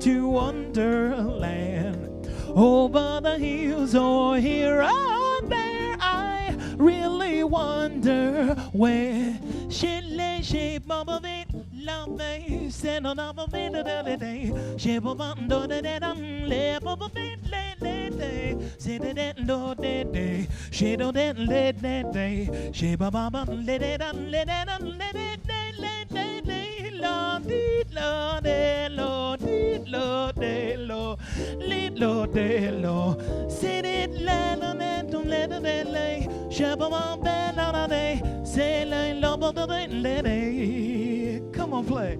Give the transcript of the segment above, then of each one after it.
to Wonderland. Over the hills or here or there, I really wonder where she lay, shape of it, love me, send on up of it, the day, shape of under the dead, lip of it, lay, say the dead, Lord, day, shade of that, let that day, shape of let it, let it, Lord, Lord, Lord, Lord, Lord, Lord, Lord, say it, let it lay, shape of my bed on a day, say, love of the day, come on, play.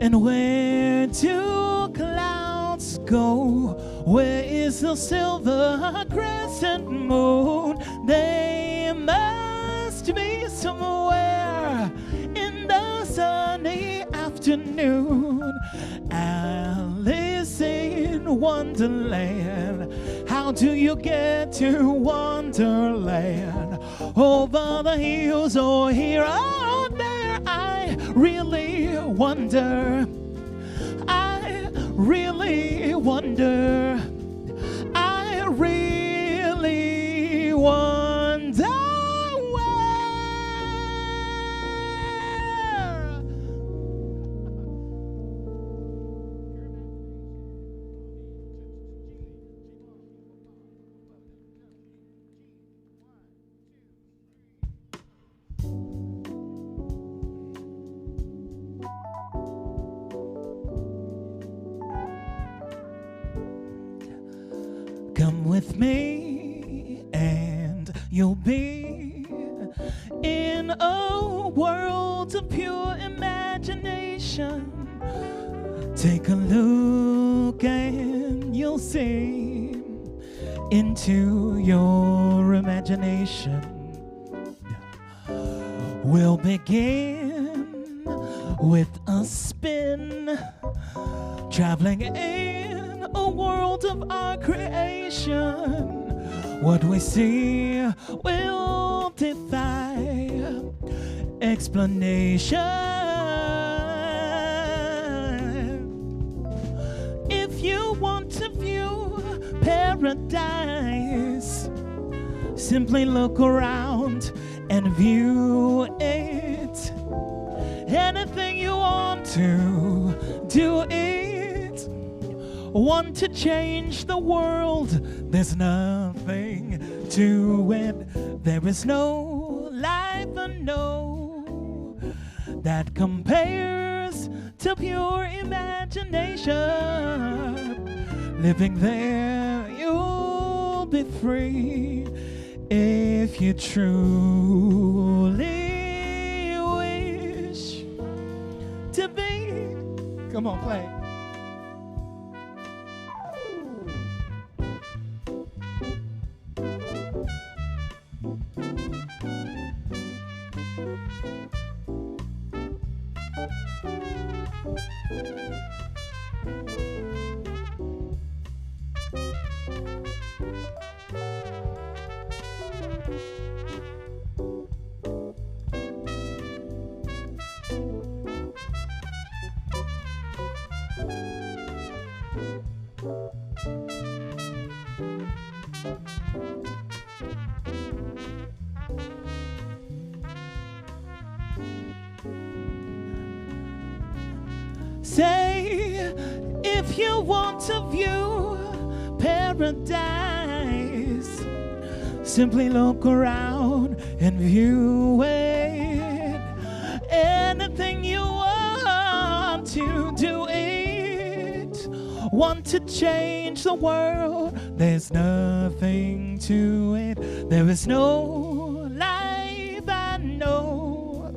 And where do clouds go? Where is the silver crescent moon? They must be somewhere in the sunny afternoon. Alice in Wonderland. How do you get to Wonderland? Over the hills or here or there, I really wonder. I really wonder. I really wonder where. Come with me and you'll be in a world of pure imagination. Take a look and you'll see into your imagination. We'll begin with a spin, traveling in a world of our creation. What we see will defy explanation. If you want to view paradise, simply look around and view it. Anything you want to do it. Want to change the world, there's nothing to it. There is no life I know that compares to pure imagination. Living there, you'll be free if you truly wish to be. Come on, play. Say, if you want to view paradise, simply look around and view it. Anything you want to do it. Want to change the world, there's nothing to it. There is no life I know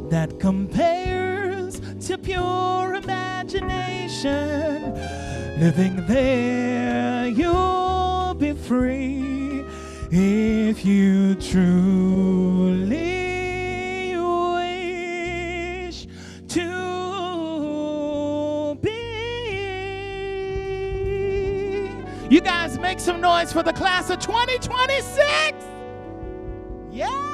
that compares to a pure imagination. Living there, you'll be free if you truly wish to be. You guys make some noise for the class of 2026. Yeah.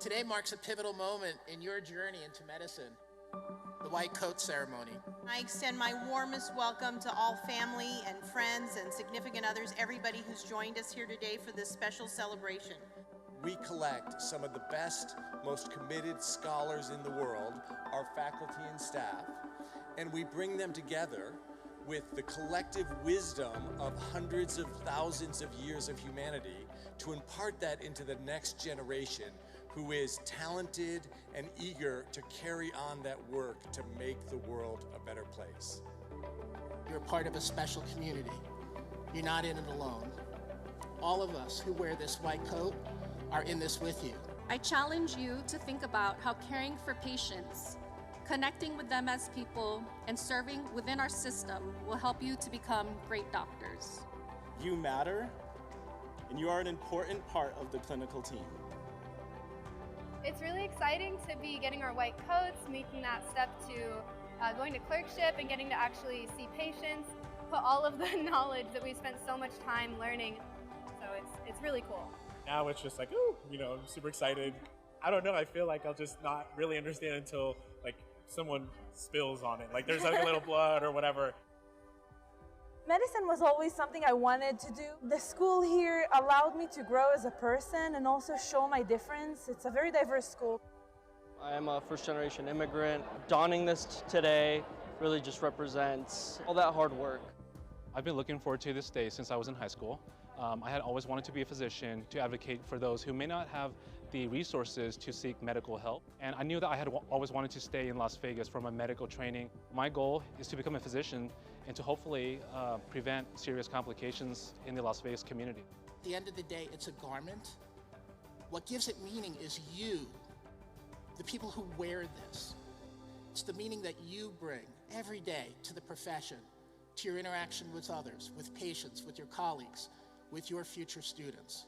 Today marks a pivotal moment in your journey into medicine, the white coat ceremony. I extend my warmest welcome to all family and friends and significant others, everybody who's joined us here today for this special celebration. We collect some of the best, most committed scholars in the world, our faculty and staff, and we bring them together with the collective wisdom of hundreds of thousands of years of humanity to impart that into the next generation who is talented and eager to carry on that work to make the world a better place. You're part of a special community. You're not in it alone. All of us who wear this white coat are in this with you. I challenge you to think about how caring for patients, connecting with them as people, and serving within our system will help you to become great doctors. You matter, and you are an important part of the clinical team. It's really exciting to be getting our white coats, making that step to going to clerkship and getting to actually see patients, put all of the knowledge that we spent so much time learning. So it's really cool. Now it's just like, ooh, you know, I'm super excited. I don't know, I feel like I'll just not really understand until like someone spills on it. Like there's like a little blood or whatever. Medicine was always something I wanted to do. The school here allowed me to grow as a person and also show my difference. It's a very diverse school. I am a first-generation immigrant. Donning this today really just represents all that hard work. I've been looking forward to this day since I was in high school. I had always wanted to be a physician, to advocate for those who may not have the resources to seek medical help. And I knew that I had always wanted to stay in Las Vegas for my medical training. My goal is to become a physician and to hopefully prevent serious complications in the Las Vegas community. At the end of the day, it's a garment. What gives it meaning is you, the people who wear this. It's the meaning that you bring every day to the profession, to your interaction with others, with patients, with your colleagues, with your future students.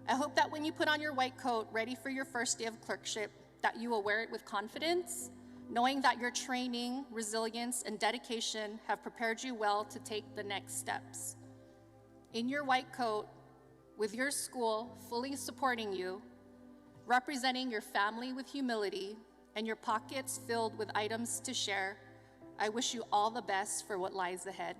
I hope that when you put on your white coat, ready for your first day of clerkship, that you will wear it with confidence, knowing that your training, resilience, and dedication have prepared you well to take the next steps. In your white coat, with your school fully supporting you, representing your family with humility, and your pockets filled with items to share, I wish you all the best for what lies ahead.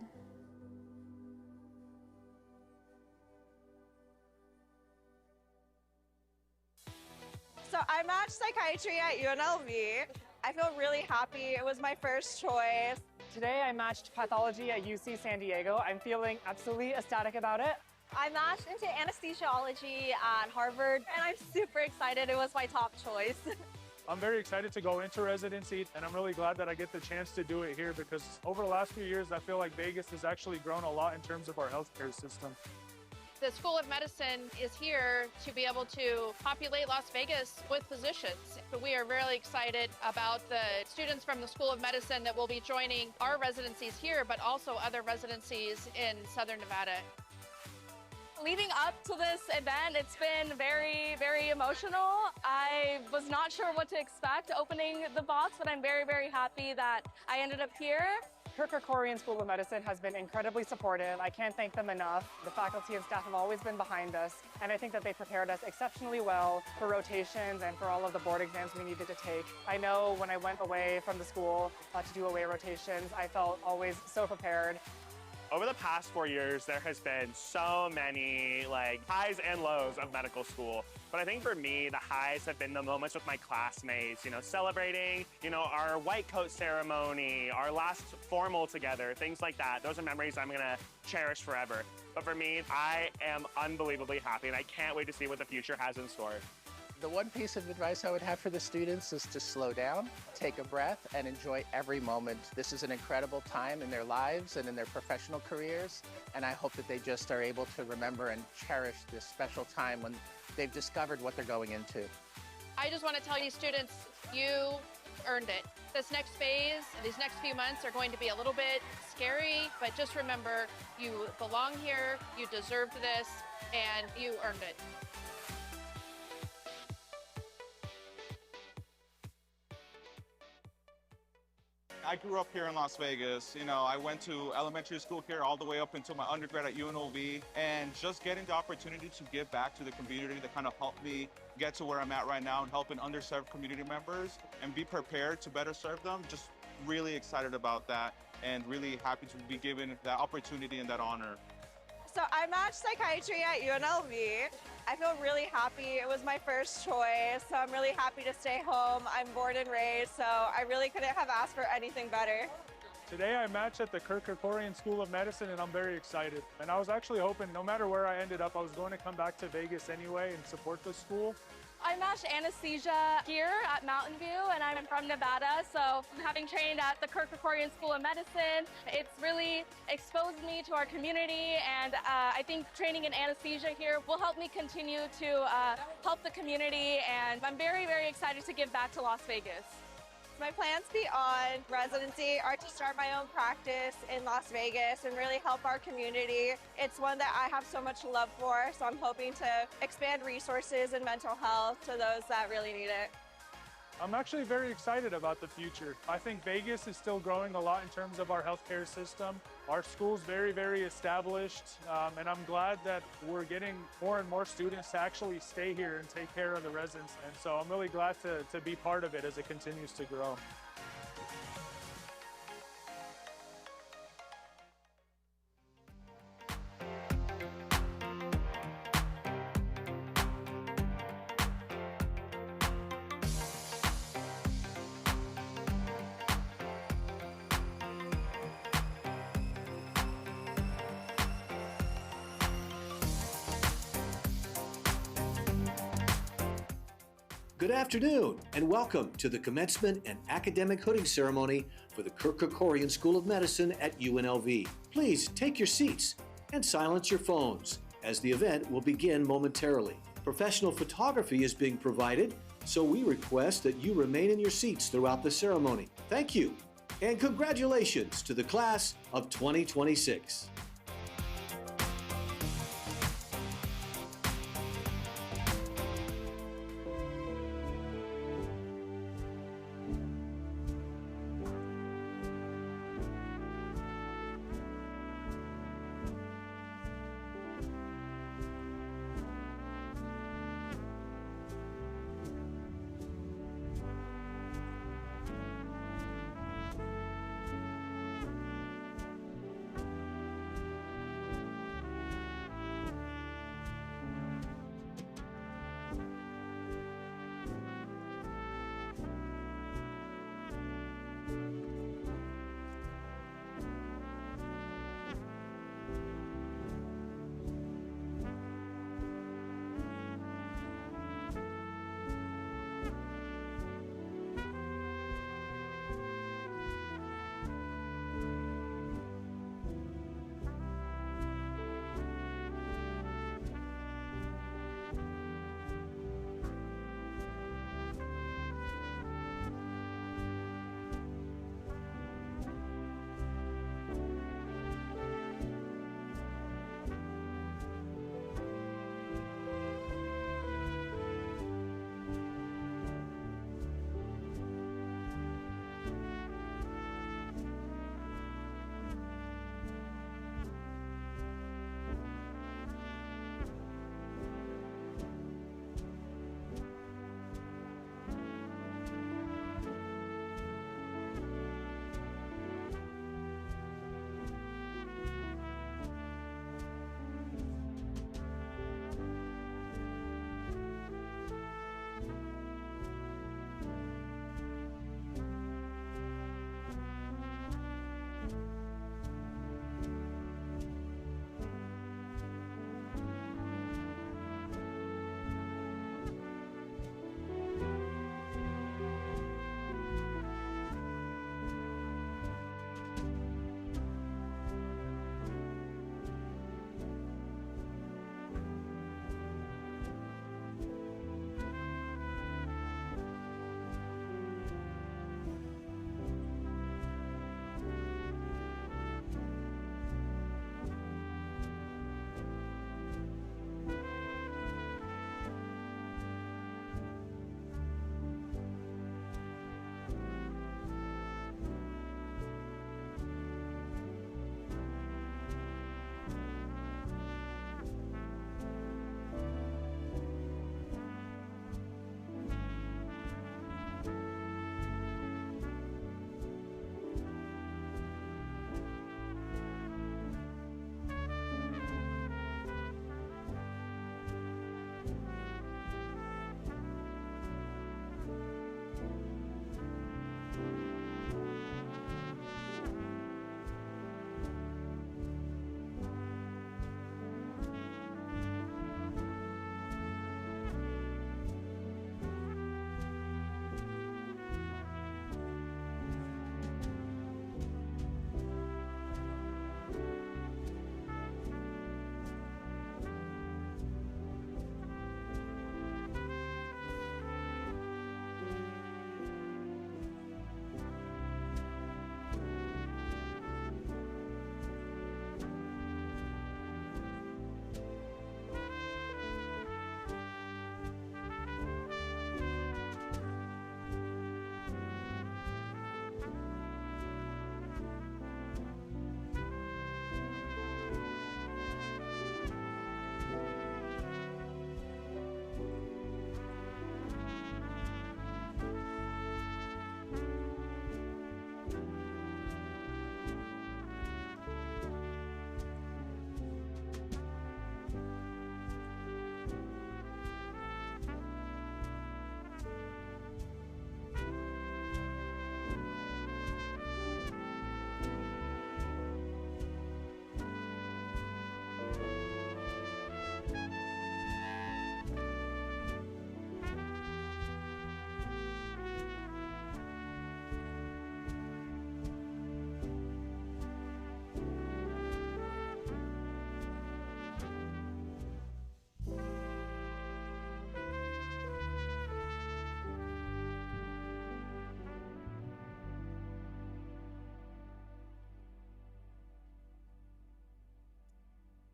So I matched psychiatry at UNLV. I feel really happy. It was my first choice. Today I matched pathology at UC San Diego. I'm feeling absolutely ecstatic about it. I matched into anesthesiology at Harvard, and I'm super excited. It was my top choice. I'm very excited to go into residency, and I'm really glad that I get the chance to do it here because over the last few years, I feel like Vegas has actually grown a lot in terms of our healthcare system. The School of Medicine is here to be able to populate Las Vegas with physicians. But we are really excited about the students from the School of Medicine that will be joining our residencies here, but also other residencies in Southern Nevada. Leading up to this event, it's been very, very emotional. I was not sure what to expect opening the box, but I'm very, very happy that I ended up here. Kirk Kerkorian School of Medicine has been incredibly supportive. I can't thank them enough. The faculty and staff have always been behind us, and I think that they prepared us exceptionally well for rotations and for all of the board exams we needed to take. I know when I went away from the school to do away rotations, I felt always so prepared. Over the past 4 years, there has been so many highs and lows of medical school. But I think for me, the highs have been the moments with my classmates, celebrating, our white coat ceremony, our last formal together, things like that. Those are memories I'm gonna cherish forever. But for me, I am unbelievably happy and I can't wait to see what the future has in store. The one piece of advice I would have for the students is to slow down, take a breath, and enjoy every moment. This is an incredible time in their lives and in their professional careers, and I hope that they just are able to remember and cherish this special time when they've discovered what they're going into. I just want to tell you students, you earned it. This next phase, these next few months are going to be a little bit scary, but just remember, you belong here, you deserved this, and you earned it. I grew up here in Las Vegas. You know, I went to elementary school here all the way up until my undergrad at UNLV, and just getting the opportunity to give back to the community that kind of helped me get to where I'm at right now and helping underserved community members and be prepared to better serve them. Just really excited about that and really happy to be given that opportunity and that honor. So I matched psychiatry at UNLV. I feel really happy. It was my first choice, so I'm really happy to stay home. I'm born and raised, so I really couldn't have asked for anything better. Today I matched at the Kirk Kerkorian School of Medicine, and I'm very excited. And I was actually hoping no matter where I ended up, I was going to come back to Vegas anyway and support the school. I matched anesthesia here at Mountain View, and I'm from Nevada, so having trained at the Kirk Kerkorian School of Medicine, it's really exposed me to our community, and I think training in anesthesia here will help me continue to help the community, and I'm very, very excited to give back to Las Vegas. My plans beyond residency are to start my own practice in Las Vegas and really help our community. It's one that I have so much love for, so I'm hoping to expand resources in mental health to those that really need it. I'm actually very excited about the future. I think Vegas is still growing a lot in terms of our healthcare system. Our school's very, very established, and I'm glad that we're getting more and more students to actually stay here and take care of the residents. And so I'm really glad to be part of it as it continues to grow. Good afternoon, and welcome to the commencement and academic hooding ceremony for the Kirk Kerkorian School of Medicine at UNLV. Please take your seats and silence your phones, as the event will begin momentarily. Professional photography is being provided, so we request that you remain in your seats throughout the ceremony. Thank you, and congratulations to the class of 2026.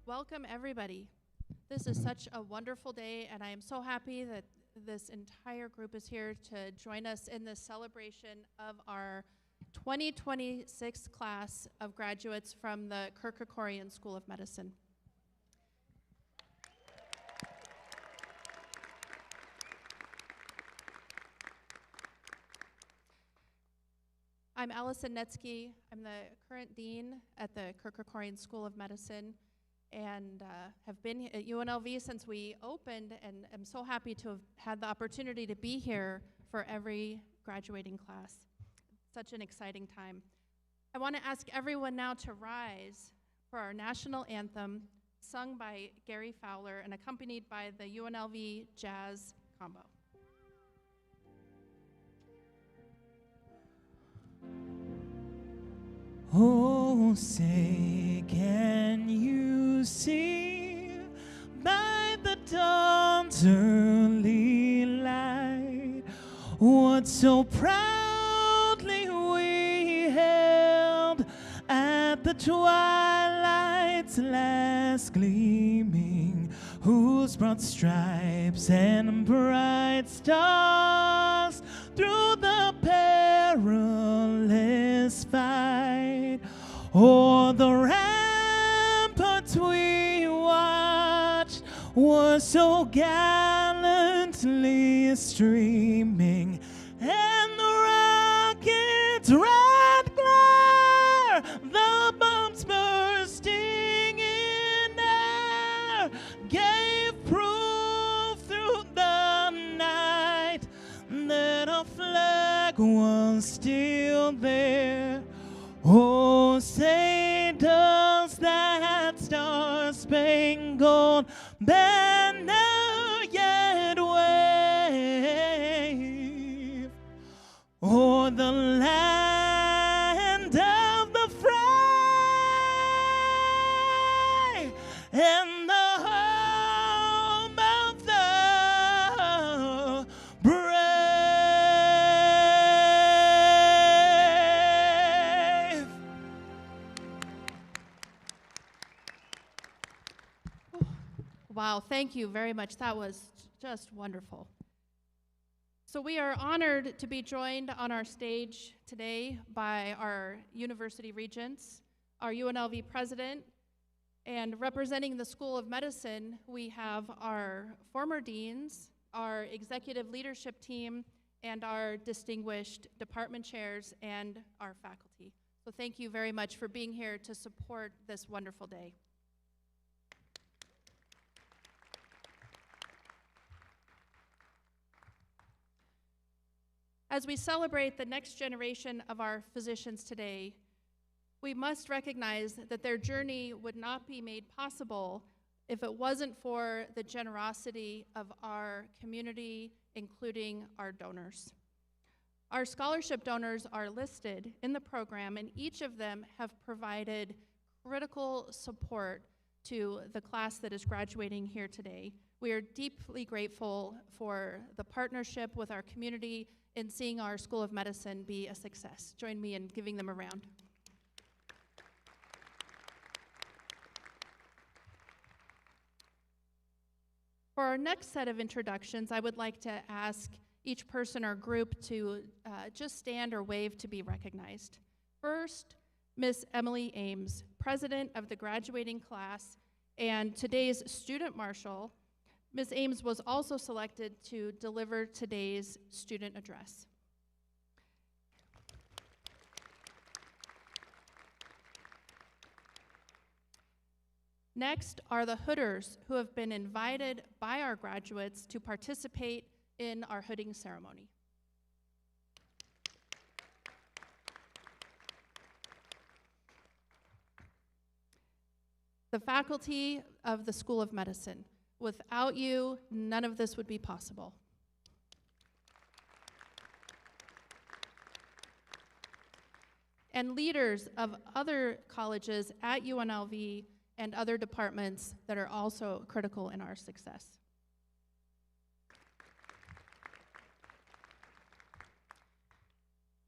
Welcome, everybody. This is such a wonderful day, and I am so happy that this entire group is here to join us in this celebration of our 2026 class of graduates from the Kirk Kerkorian School of Medicine. I'm Allison Netsky. I'm the current dean at the Kirk Kerkorian School of Medicine and have been at UNLV since we opened, and I'm so happy to have had the opportunity to be here for every graduating class. Such an exciting time. I want to ask everyone now to rise for our national anthem, sung by Gary Fowler and accompanied by the UNLV Jazz Combo. Oh, say, can you see by the dawn's early light what so proudly we held at the twilight's last gleaming, whose broad stripes and bright stars through the perilous fight o'er the ramparts we watched were so gallantly streaming, and the rocket's red glare, the bombs bursting in air, gave proof through the night that our flag was still there. Oh, say does that star-spangled banner yet wave o'er the land of the free and the home of the brave? Wow, thank you very much. That was just wonderful. So we are honored to be joined on our stage today by our university regents, our UNLV president, and representing the School of Medicine, we have our former deans, our executive leadership team, and our distinguished department chairs and our faculty. So thank you very much for being here to support this wonderful day. As we celebrate the next generation of our physicians today, we must recognize that their journey would not be made possible if it wasn't for the generosity of our community, including our donors. Our scholarship donors are listed in the program, and each of them have provided critical support to the class that is graduating here today. We are deeply grateful for the partnership with our community in seeing our School of Medicine be a success. Join me in giving them a round. For our next set of introductions, I would like to ask each person or group to just stand or wave to be recognized. First, Miss Emily Ames, president of the graduating class and today's student marshal. Ms. Ames was also selected to deliver today's student address. Next are the hooders who have been invited by our graduates to participate in our hooding ceremony. The faculty of the School of Medicine. Without you, none of this would be possible. And leaders of other colleges at UNLV and other departments that are also critical in our success.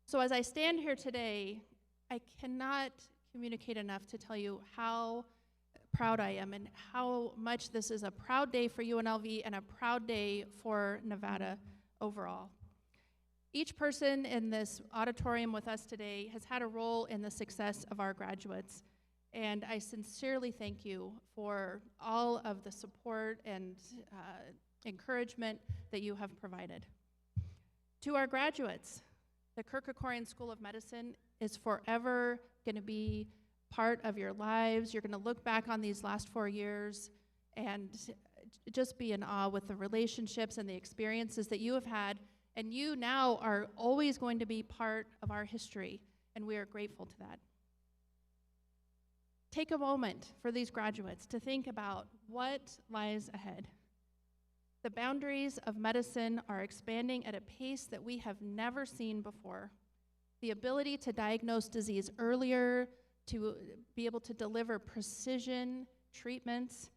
So as I stand here today, I cannot communicate enough to tell you how proud I am and how much this is a proud day for UNLV and a proud day for Nevada overall. Each person in this auditorium with us today has had a role in the success of our graduates, and I sincerely thank you for all of the support and encouragement that you have provided. To our graduates, the Kirk Kerkorian School of Medicine is forever going to be part of your lives. You're going to look back on these last 4 years and just be in awe with the relationships and the experiences that you have had, and you now are always going to be part of our history, and we are grateful to that. Take a moment for these graduates to think about what lies ahead. The boundaries of medicine are expanding at a pace that we have never seen before. The ability to diagnose disease earlier, to be able to deliver precision treatments,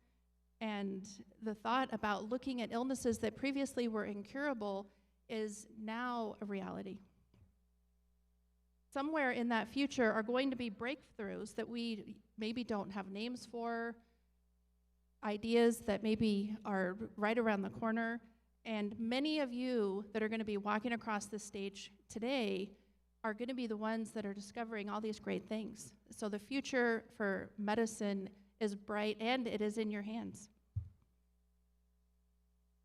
and the thought about looking at illnesses that previously were incurable is now a reality. Somewhere in that future are going to be breakthroughs that we maybe don't have names for, ideas that maybe are right around the corner, and many of you that are going to be walking across this stage today are going to be the ones that are discovering all these great things. So the future for medicine is bright, and it is in your hands.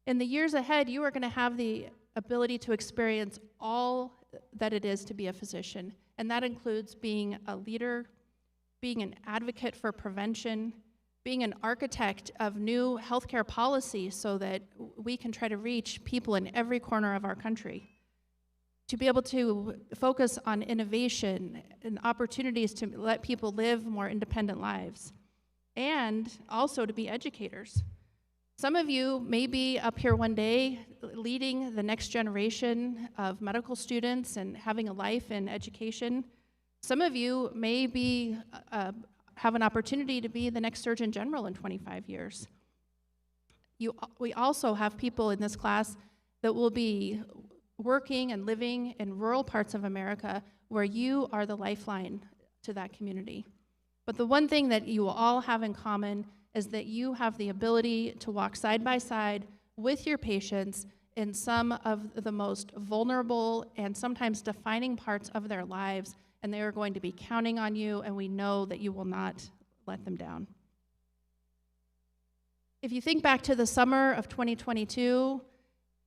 In the years ahead, you are going to have the ability to experience all that it is to be a physician, and that includes being a leader, being an advocate for prevention, being an architect of new healthcare policy so that we can try to reach people in every corner of our country, to be able to focus on innovation and opportunities to let people live more independent lives, and also to be educators. Some of you may be up here one day leading the next generation of medical students and having a life in education. Some of you may be have an opportunity to be the next Surgeon General in 25 years. We also have people in this class that will be working and living in rural parts of America where you are the lifeline to that community. But the one thing that you will all have in common is that you have the ability to walk side by side with your patients in some of the most vulnerable and sometimes defining parts of their lives, and they are going to be counting on you, and we know that you will not let them down. If you think back to the summer of 2022,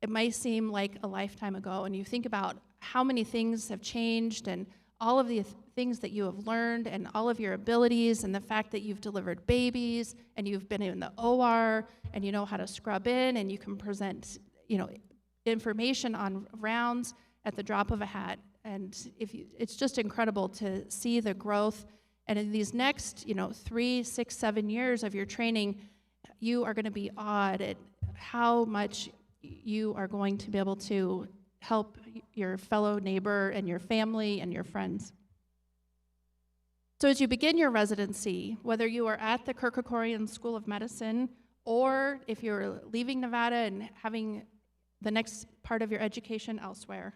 it might seem like a lifetime ago, and you think about how many things have changed and all of the things that you have learned and all of your abilities and the fact that you've delivered babies and you've been in the OR and you know how to scrub in and you can present, information on rounds at the drop of a hat. And it's just incredible to see the growth. And in these next, 3, 6, 7 years of your training, you are going to be awed at how much you are going to be able to help your fellow neighbor and your family and your friends. So as you begin your residency, whether you are at the Kirk Kerkorian School of Medicine or if you're leaving Nevada and having the next part of your education elsewhere,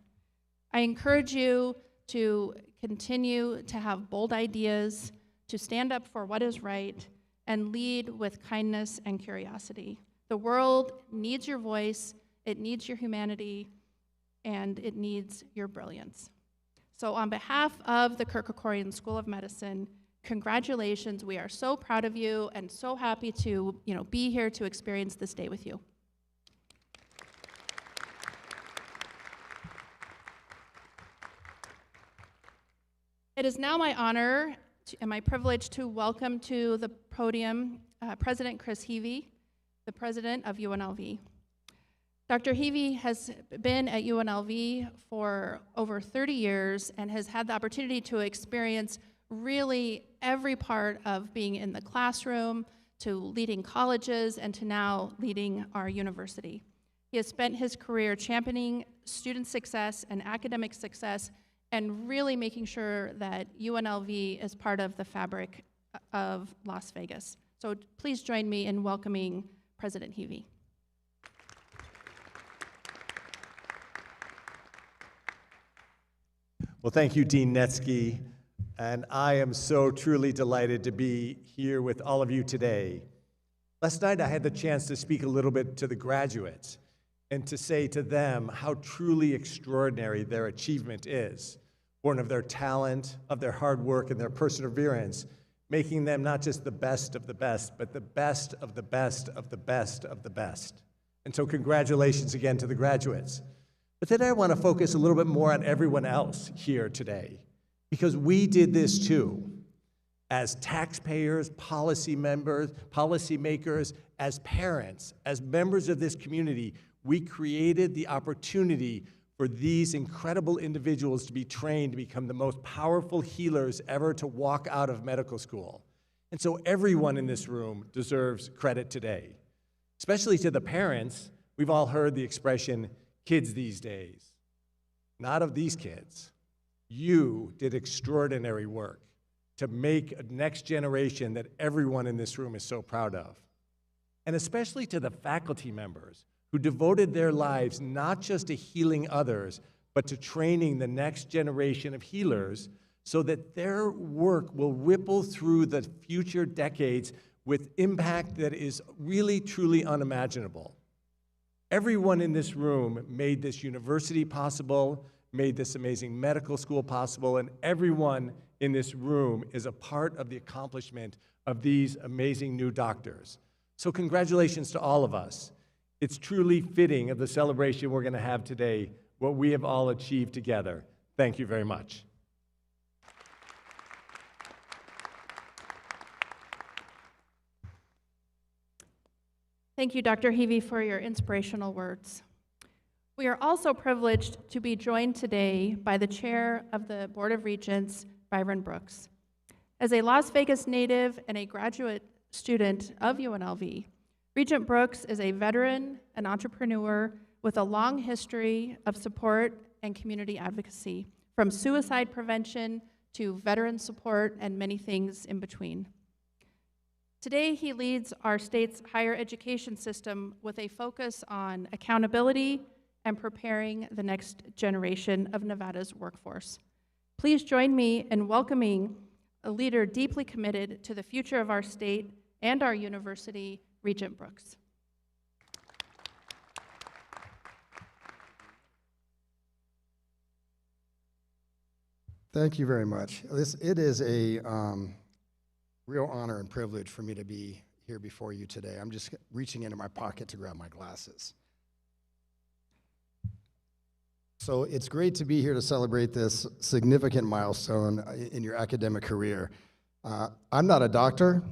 I encourage you to continue to have bold ideas, to stand up for what is right, and lead with kindness and curiosity. The world needs your voice, it needs your humanity, and it needs your brilliance. So on behalf of the Kirk Kerkorian School of Medicine, congratulations. We are so proud of you and so happy to be here to experience this day with you. It is now my honor and my privilege to welcome to the podium President Chris Heavey, the president of UNLV. Dr. Heavey has been at UNLV for over 30 years and has had the opportunity to experience really every part of being in the classroom, to leading colleges, and to now leading our university. He has spent his career championing student success and academic success and really making sure that UNLV is part of the fabric of Las Vegas. So please join me in welcoming President Heavey. Well, thank you, Dean Netsky. and I am so truly delighted to be here with all of you today. Last night I had the chance to speak a little bit to the graduates and to say to them how truly extraordinary their achievement is, born of their talent, of their hard work, and their perseverance, making them not just the best of the best, but the best of the best of the best of the best. And so congratulations again to the graduates. But today I want to focus a little bit more on everyone else here today, because we did this too. As taxpayers, policymakers, as parents, as members of this community, we created the opportunity for these incredible individuals to be trained to become the most powerful healers ever to walk out of medical school. And so everyone in this room deserves credit today. Especially to the parents, we've all heard the expression, kids these days. Not of these kids. You did extraordinary work to make a next generation that everyone in this room is so proud of. And especially to the faculty members who devoted their lives not just to healing others, but to training the next generation of healers so that their work will ripple through the future decades with impact that is really, truly unimaginable. Everyone in this room made this university possible, made this amazing medical school possible, and everyone in this room is a part of the accomplishment of these amazing new doctors. So congratulations to all of us. It's truly fitting of the celebration we're going to have today, what we have all achieved together. Thank you very much. Thank you, Dr. Heavey, for your inspirational words. We are also privileged to be joined today by the chair of the Board of Regents, Byron Brooks. As a Las Vegas native and a graduate student of UNLV, Regent Brooks is a veteran, an entrepreneur with a long history of support and community advocacy, from suicide prevention to veteran support and many things in between. Today, he leads our state's higher education system with a focus on accountability and preparing the next generation of Nevada's workforce. Please join me in welcoming a leader deeply committed to the future of our state and our university, Regent Brooks. Thank you very much. It is a real honor and privilege for me to be here before you today. I'm just reaching into my pocket to grab my glasses. So it's great to be here to celebrate this significant milestone in your academic career. I'm not a doctor.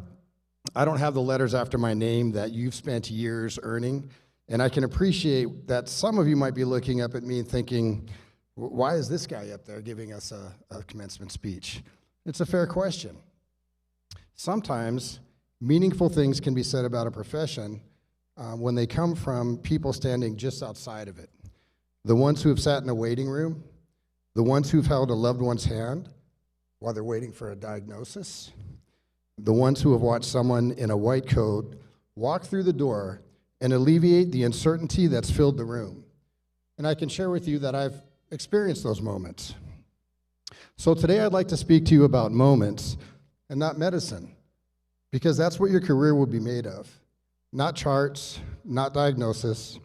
I don't have the letters after my name that you've spent years earning, and I can appreciate that some of you might be looking up at me and thinking, why is this guy up there giving us a commencement speech? It's a fair question. Sometimes meaningful things can be said about a profession when they come from people standing just outside of it. The ones who have sat in a waiting room, the ones who've held a loved one's hand while they're waiting for a diagnosis, the ones who have watched someone in a white coat walk through the door and alleviate the uncertainty that's filled the room. And I can share with you that I've experienced those moments. So today I'd like to speak to you about moments and not medicine, because that's what your career will be made of. Not charts, not diagnosis,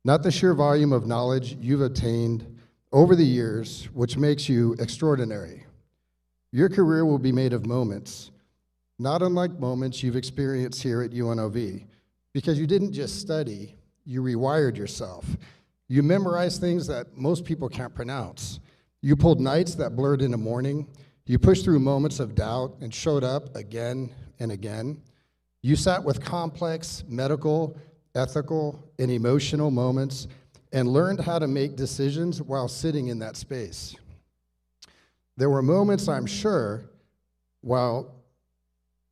not the sheer volume of knowledge you've attained over the years, which makes you extraordinary. Your career will be made of moments, not unlike moments you've experienced here at UNLV, because you didn't just study, you rewired yourself. You memorized things that most people can't pronounce. You pulled nights that blurred into morning. You pushed through moments of doubt and showed up again and again. You sat with complex medical, ethical, and emotional moments and learned how to make decisions while sitting in that space. There were moments, I'm sure, while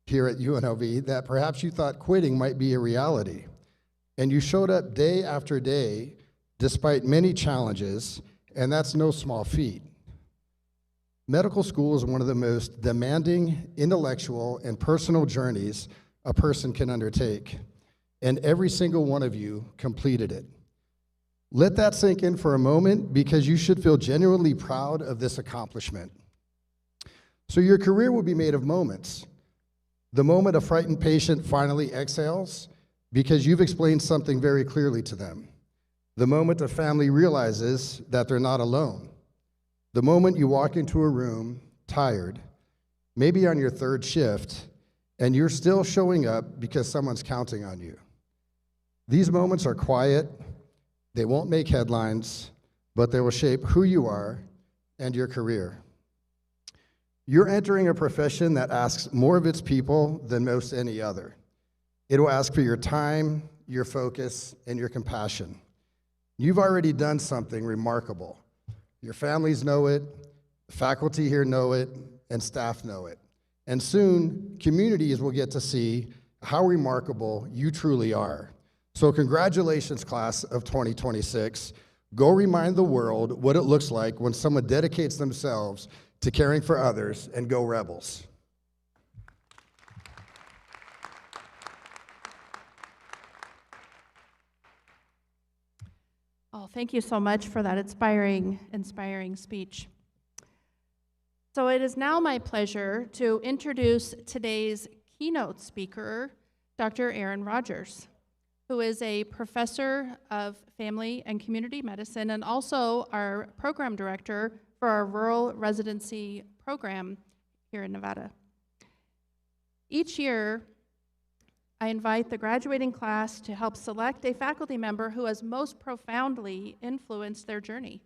here at UNLV that perhaps you thought quitting might be a reality. And you showed up day after day despite many challenges, and that's no small feat. Medical school is one of the most demanding intellectual and personal journeys a person can undertake, and every single one of you completed it. Let that sink in for a moment, because you should feel genuinely proud of this accomplishment. So your career will be made of moments. The moment a frightened patient finally exhales because you've explained something very clearly to them. The moment a family realizes that they're not alone. The moment you walk into a room, tired, maybe on your third shift, and you're still showing up because someone's counting on you. These moments are quiet, they won't make headlines, but they will shape who you are and your career. You're entering a profession that asks more of its people than most any other. It will ask for your time, your focus, and your compassion. You've already done something remarkable. Your families know it, the faculty here know it, and staff know it. And soon, communities will get to see how remarkable you truly are. So congratulations, class of 2026. Go remind the world what it looks like when someone dedicates themselves to caring for others, and go Rebels. Oh, thank you so much for that inspiring speech. So it is now my pleasure to introduce today's keynote speaker, Dr. Aaron Rogers, who is a professor of family and community medicine and also our program director for our rural residency program here in Nevada. Each year, I invite the graduating class to help select a faculty member who has most profoundly influenced their journey.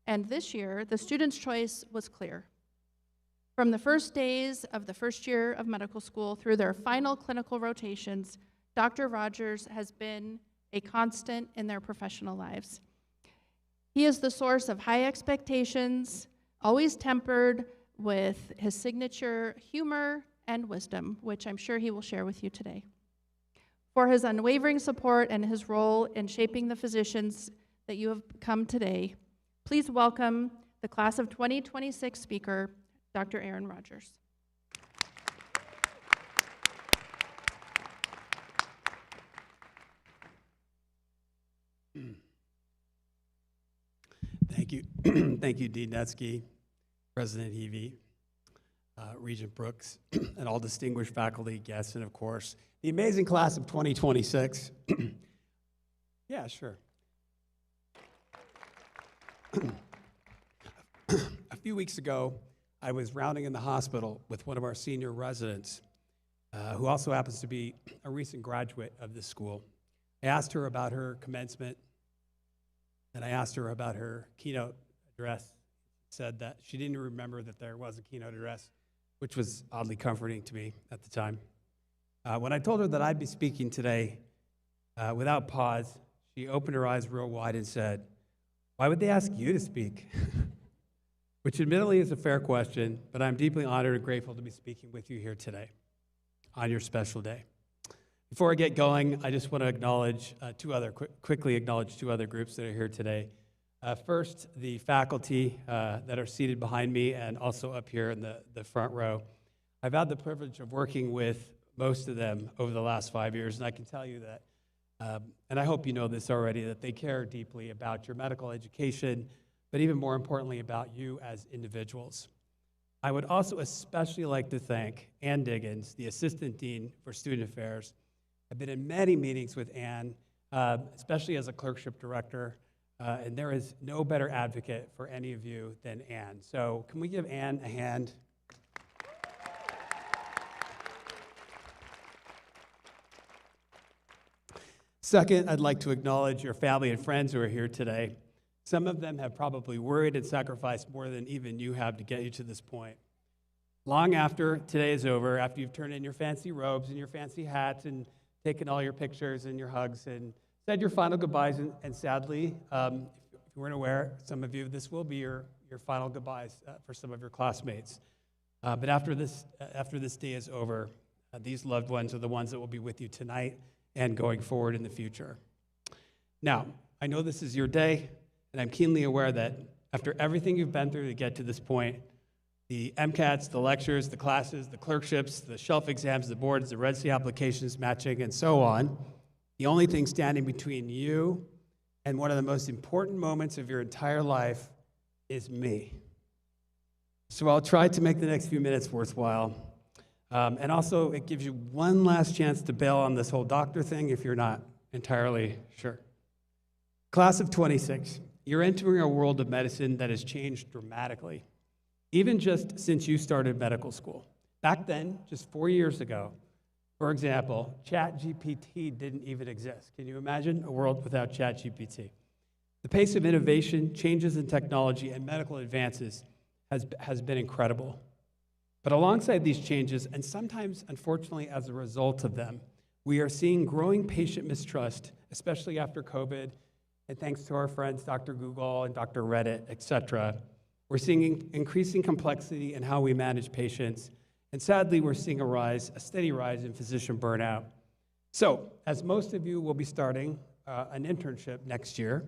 And this year, the student's choice was clear. From the first days of the first year of medical school through their final clinical rotations, Dr. Rogers has been a constant in their professional lives. He is the source of high expectations, always tempered with his signature humor and wisdom, which I'm sure he will share with you today. For his unwavering support and his role in shaping the physicians that you have come today, please welcome the class of 2026 speaker, Dr. Aaron Rogers. Thank you. Thank you, Dean Netsky, President Heavey, Regent Brooks, and all distinguished faculty, guests, and of course, the amazing class of 2026. Yeah, sure. A few weeks ago, I was rounding in the hospital with one of our senior residents, who also happens to be a recent graduate of this school. I asked her about her commencement, and I asked her about her keynote address. She said that she didn't remember that there was a keynote address, which was oddly comforting to me at the time. When I told her that I'd be speaking today, without pause, she opened her eyes real wide and said, "Why would they ask you to speak?" Which admittedly is a fair question, but I'm deeply honored and grateful to be speaking with you here today on your special day. Before I get going, I just want to acknowledge quickly acknowledge two other groups that are here today. First, the faculty that are seated behind me and also up here in the front row. I've had the privilege of working with most of them over the last 5 years, and I can tell you that, and I hope you know this already, that they care deeply about your medical education, but even more importantly about you as individuals. I would also especially like to thank Ann Diggins, the Assistant Dean for Student Affairs. I've been in many meetings with Ann, especially as a clerkship director, and there is no better advocate for any of you than Ann. So can we give Ann a hand? Second, I'd like to acknowledge your family and friends who are here today. Some of them have probably worried and sacrificed more than even you have to get you to this point. Long after today is over, after you've turned in your fancy robes and your fancy hats and taken all your pictures and your hugs and said your final goodbyes, and sadly, if you weren't aware, some of you, this will be your final goodbyes for some of your classmates. But after this day is over, these loved ones are the ones that will be with you tonight and going forward in the future. Now, I know this is your day, and I'm keenly aware that after everything you've been through to get to this point, the MCATs, the lectures, the classes, the clerkships, the shelf exams, the boards, the residency applications, matching, and so on, the only thing standing between you and one of the most important moments of your entire life is me. So I'll try to make the next few minutes worthwhile. And also, it gives you one last chance to bail on this whole doctor thing if you're not entirely sure. Class of 26, you're entering a world of medicine that has changed dramatically, even just since you started medical school. Back then, just 4 years ago, for example, ChatGPT didn't even exist. Can you imagine a world without ChatGPT? The pace of innovation, changes in technology, and medical advances has been incredible. But alongside these changes, and sometimes, unfortunately, as a result of them, we are seeing growing patient mistrust, especially after COVID, and thanks to our friends, Dr. Google and Dr. Reddit, et cetera. We're seeing increasing complexity in how we manage patients, and sadly, we're seeing a steady rise in physician burnout. So, as most of you will be starting an internship next year,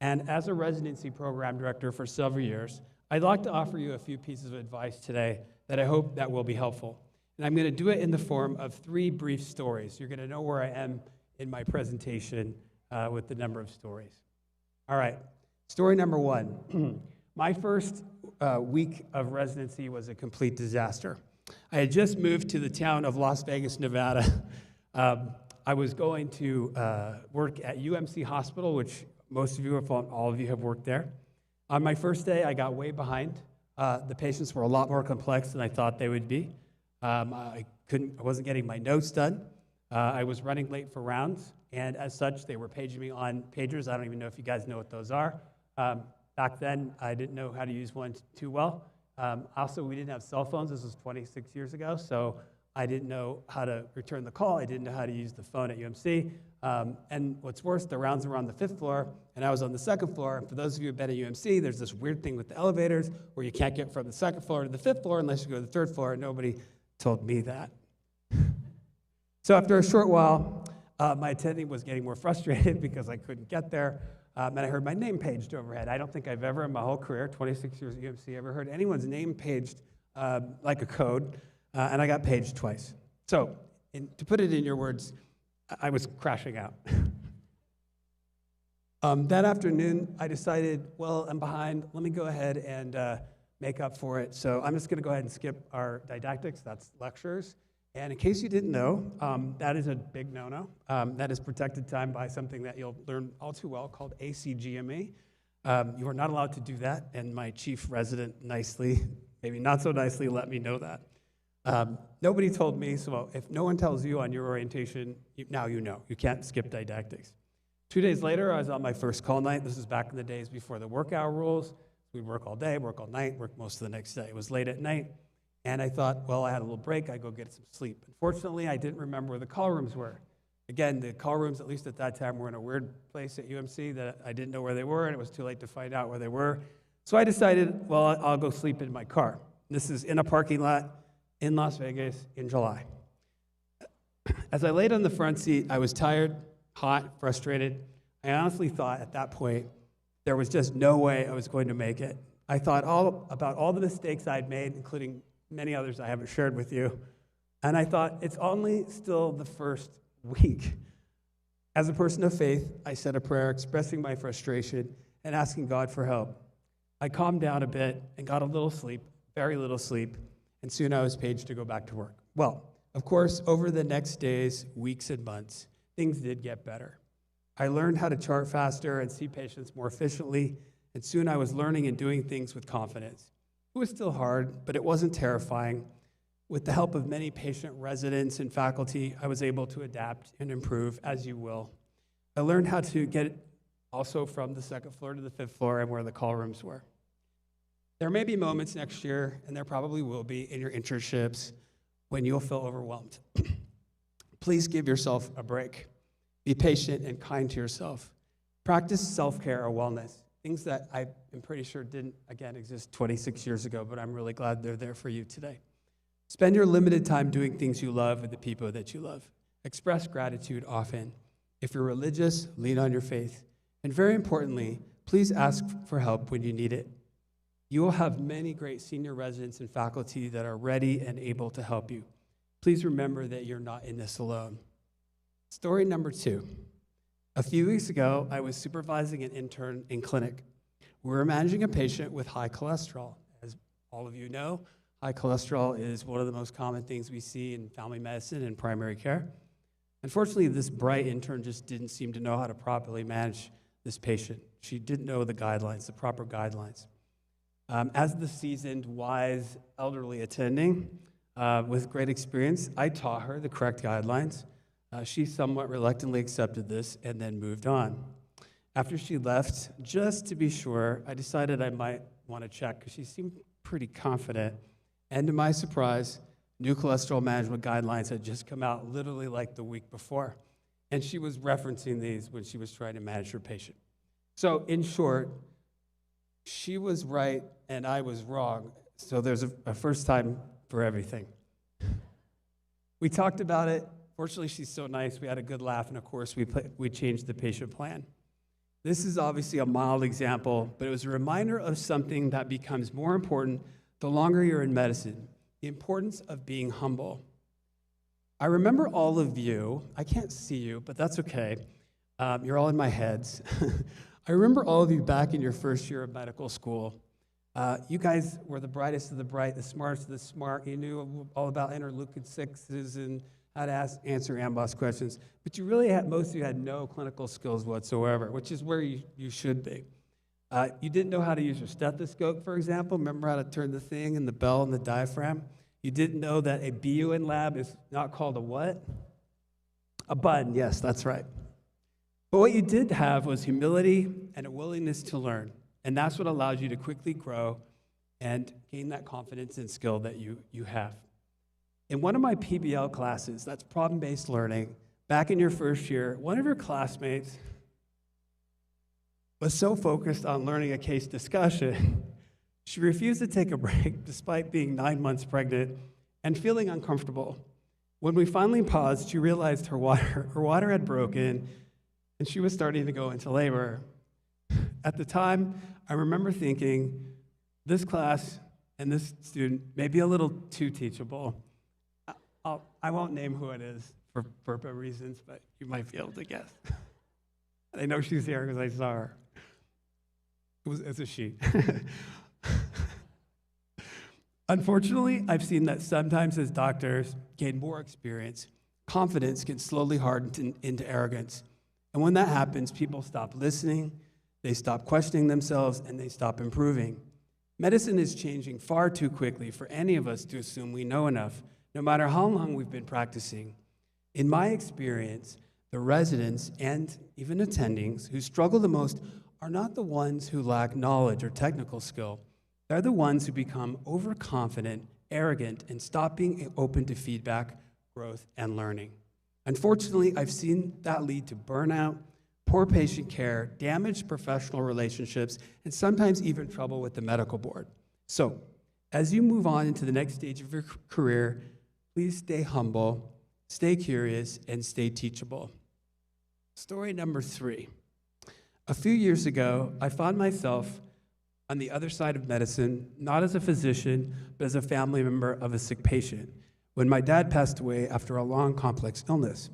and as a residency program director for several years, I'd like to offer you a few pieces of advice today that I hope that will be helpful. And I'm going to do it in the form of 3 brief stories. You're going to know where I am in my presentation with the number of stories. All right, story number 1. My first week of residency was a complete disaster. I had just moved to the town of Las Vegas, Nevada. I was going to work at UMC Hospital, which most of you, if not all of you, have worked there. On my first day, I got way behind. The patients were a lot more complex than I thought they would be. I wasn't getting my notes done. I was running late for rounds, and as such, they were paging me on pagers. I don't even know if you guys know what those are. Back then, I didn't know how to use one too well. Also, we didn't have cell phones. This was 26 years ago, so I didn't know how to return the call. I didn't know how to use the phone at UMC. And what's worse, the rounds were on the 5th floor, and I was on the 2nd floor. And for those of you who've been at UMC, there's this weird thing with the elevators where you can't get from the 2nd floor to the 5th floor unless you go to the 3rd floor. Nobody told me that. So after a short while, my attending was getting more frustrated because I couldn't get there. And I heard my name paged overhead. I don't think I've ever in my whole career, 26 years at UMC, ever heard anyone's name paged like a code. And I got paged twice. So to put it in your words, I was crashing out. That afternoon, I decided, well, I'm behind. Let me go ahead and make up for it. So I'm just going to go ahead and skip our didactics. That's lectures. And in case you didn't know, that is a big no-no. That is protected time by something that you'll learn all too well called ACGME. You are not allowed to do that, and my chief resident nicely, maybe not so nicely, let me know that. Nobody told me, so if no one tells you on your orientation, now you know. You can't skip didactics. 2 days later, I was on my first call night. This is back in the days before the work hour rules. We'd work all day, work all night, work most of the next day. It was late at night, and I thought, well, I had a little break. I'd go get some sleep. Unfortunately, I didn't remember where the call rooms were. Again, the call rooms, at least at that time, were in a weird place at UMC that I didn't know where they were, and it was too late to find out where they were. So I decided, well, I'll go sleep in my car. This is in a parking lot in Las Vegas in July. As I laid on the front seat, I was tired, hot, frustrated. I honestly thought at that point, there was just no way I was going to make it. I thought about all the mistakes I'd made, including many others I haven't shared with you. And I thought, it's only still the first week. As a person of faith, I said a prayer expressing my frustration and asking God for help. I calmed down a bit and got a little sleep, very little sleep, and soon I was paged to go back to work. Well, of course, over the next days, weeks, and months, things did get better. I learned how to chart faster and see patients more efficiently, and soon I was learning and doing things with confidence. It was still hard, but it wasn't terrifying. With the help of many patient residents and faculty, I was able to adapt and improve, as you will. I learned how to get also from the 2nd floor to the 5th floor and where the call rooms were. There may be moments next year, and there probably will be in your internships, when you'll feel overwhelmed. Please give yourself a break. Be patient and kind to yourself. Practice self-care or wellness, things that I am pretty sure didn't, again, exist 26 years ago, but I'm really glad they're there for you today. Spend your limited time doing things you love with the people that you love. Express gratitude often. If you're religious, lean on your faith. And very importantly, please ask for help when you need it. You will have many great senior residents and faculty that are ready and able to help you. Please remember that you're not in this alone. Story number 2. A few weeks ago, I was supervising an intern in clinic. We were managing a patient with high cholesterol, as all of you know, high cholesterol is one of the most common things we see in family medicine and primary care. Unfortunately, this bright intern just didn't seem to know how to properly manage this patient. She didn't know the guidelines, the proper guidelines. As the seasoned, wise, elderly attending with great experience, I taught her the correct guidelines. She somewhat reluctantly accepted this and then moved on. After she left, just to be sure, I decided I might want to check because she seemed pretty confident. And to my surprise, new cholesterol management guidelines had just come out literally like the week before. And she was referencing these when she was trying to manage her patient. So in short, she was right and I was wrong. So there's a first time for everything. We talked about it. Fortunately, she's so nice. We had a good laugh, and of course, we changed the patient plan. This is obviously a mild example, but it was a reminder of something that becomes more important the longer you're in medicine, the importance of being humble. I remember all of you, I can't see you, but that's okay. You're all in my heads. I remember all of you back in your first year of medical school. You guys were the brightest of the bright, the smartest of the smart. You knew all about interleukin 6s and how to answer AMBOSS questions. But you really had, most of you had no clinical skills whatsoever, which is where you should be. You didn't know how to use your stethoscope, for example. Remember how to turn the thing and the bell and the diaphragm? You didn't know that a BUN lab is not called a what? A button, yes, that's right. But what you did have was humility and a willingness to learn. And that's what allows you to quickly grow and gain that confidence and skill that you have. In one of my PBL classes, that's problem-based learning, back in your first year, one of your classmates was so focused on learning a case discussion, she refused to take a break despite being 9 months pregnant and feeling uncomfortable. When we finally paused, she realized her water had broken and she was starting to go into labor. At the time, I remember thinking, this class and this student may be a little too teachable. I won't name who it is for reasons, but you might be able to guess. I know she's here because I saw her. It's a she. Unfortunately, I've seen that sometimes as doctors gain more experience, confidence can slowly harden into arrogance. And when that happens, people stop listening, they stop questioning themselves, and they stop improving. Medicine is changing far too quickly for any of us to assume we know enough, no matter how long we've been practicing. In my experience, the residents and even attendings who struggle the most are not the ones who lack knowledge or technical skill. They're the ones who become overconfident, arrogant, and stop being open to feedback, growth, and learning. Unfortunately, I've seen that lead to burnout, poor patient care, damaged professional relationships, and sometimes even trouble with the medical board. So, as you move on into the next stage of your career, please stay humble, stay curious, and stay teachable. Story number 3. A few years ago, I found myself on the other side of medicine, not as a physician, but as a family member of a sick patient, when my dad passed away after a long, complex illness.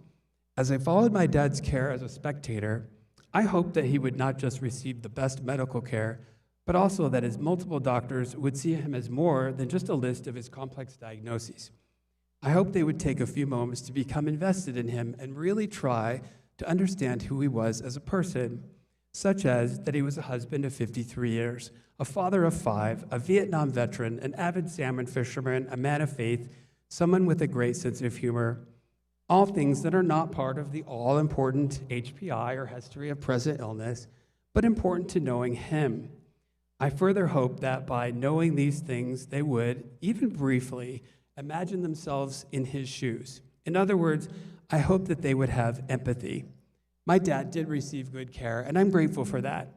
As I followed my dad's care as a spectator, I hoped that he would not just receive the best medical care, but also that his multiple doctors would see him as more than just a list of his complex diagnoses. I hoped they would take a few moments to become invested in him and really try to understand who he was as a person, such as that he was a husband of 53 years, a father of 5, a Vietnam veteran, an avid salmon fisherman, a man of faith, someone with a great sense of humor, all things that are not part of the all-important HPI or history of present illness, but important to knowing him. I further hope that by knowing these things, they would, even briefly, imagine themselves in his shoes. In other words, I hope that they would have empathy. My dad did receive good care, and I'm grateful for that.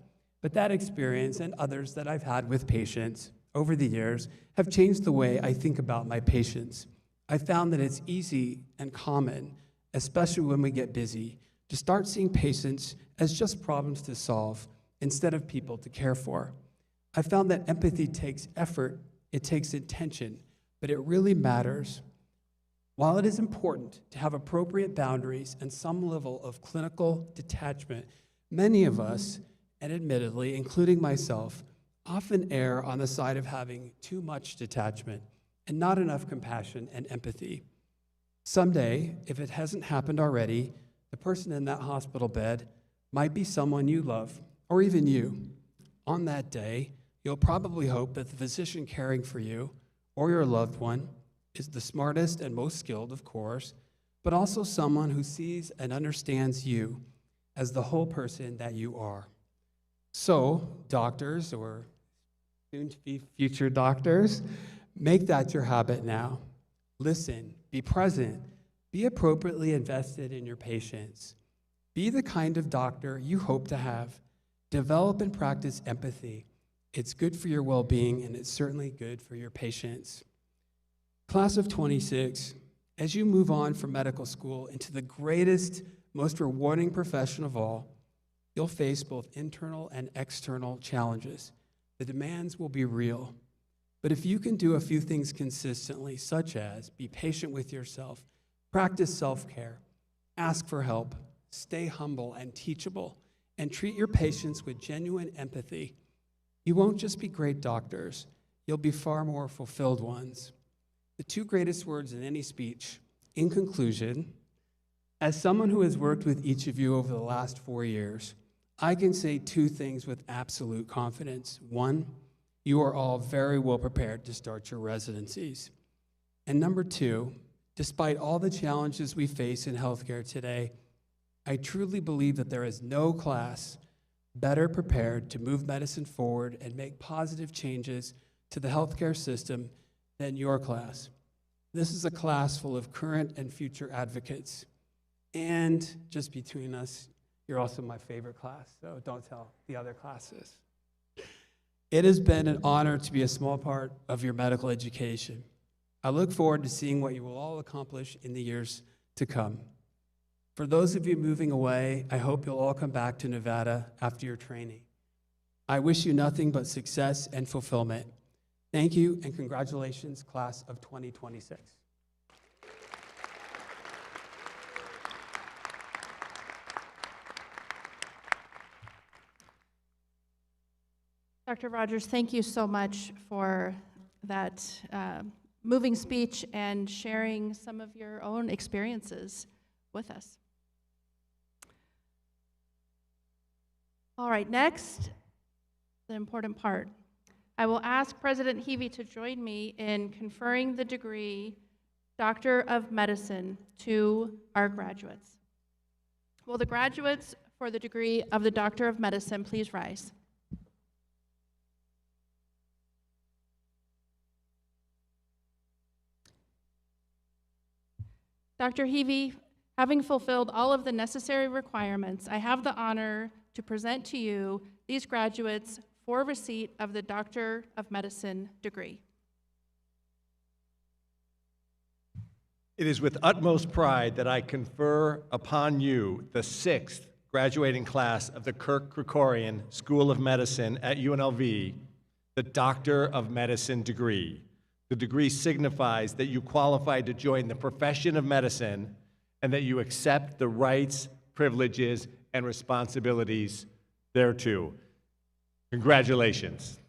But that experience and others that I've had with patients over the years have changed the way I think about my patients. I found that it's easy and common, especially when we get busy, to start seeing patients as just problems to solve instead of people to care for. I found that empathy takes effort, it takes intention, but it really matters. While it is important to have appropriate boundaries and some level of clinical detachment, many of us, and admittedly, including myself, often err on the side of having too much detachment and not enough compassion and empathy. Someday, if it hasn't happened already, the person in that hospital bed might be someone you love, or even you. On that day, you'll probably hope that the physician caring for you or your loved one is the smartest and most skilled, of course, but also someone who sees and understands you as the whole person that you are. So, doctors, or soon-to-be future doctors, make that your habit now. Listen, be present, be appropriately invested in your patients. Be the kind of doctor you hope to have. Develop and practice empathy. It's good for your well-being, and it's certainly good for your patients. Class of 26, as you move on from medical school into the greatest, most rewarding profession of all, you'll face both internal and external challenges. The demands will be real. But if you can do a few things consistently, such as be patient with yourself, practice self-care, ask for help, stay humble and teachable, and treat your patients with genuine empathy, you won't just be great doctors, you'll be far more fulfilled ones. The two greatest words in any speech, in conclusion, as someone who has worked with each of you over the last 4 years, I can say two things with absolute confidence. One, you are all very well prepared to start your residencies. And number two, despite all the challenges we face in healthcare today, I truly believe that there is no class better prepared to move medicine forward and make positive changes to the healthcare system than your class. This is a class full of current and future advocates. And just between us, you're also my favorite class, so don't tell the other classes. It has been an honor to be a small part of your medical education. I look forward to seeing what you will all accomplish in the years to come. For those of you moving away, I hope you'll all come back to Nevada after your training. I wish you nothing but success and fulfillment. Thank you, and congratulations, class of 2026. Dr. Rogers, thank you so much for that moving speech and sharing some of your own experiences with us. All right, next, the important part. I will ask President Heavey to join me in conferring the degree Doctor of Medicine to our graduates. Will the graduates for the degree of the Doctor of Medicine please rise? Dr. Heavey, having fulfilled all of the necessary requirements, I have the honor to present to you these graduates for receipt of the Doctor of Medicine degree. It is with utmost pride that I confer upon you the 6th graduating class of the Kirk Kerkorian School of Medicine at UNLV, the Doctor of Medicine degree. The degree signifies that you qualify to join the profession of medicine and that you accept the rights, privileges, and responsibilities thereto. Congratulations.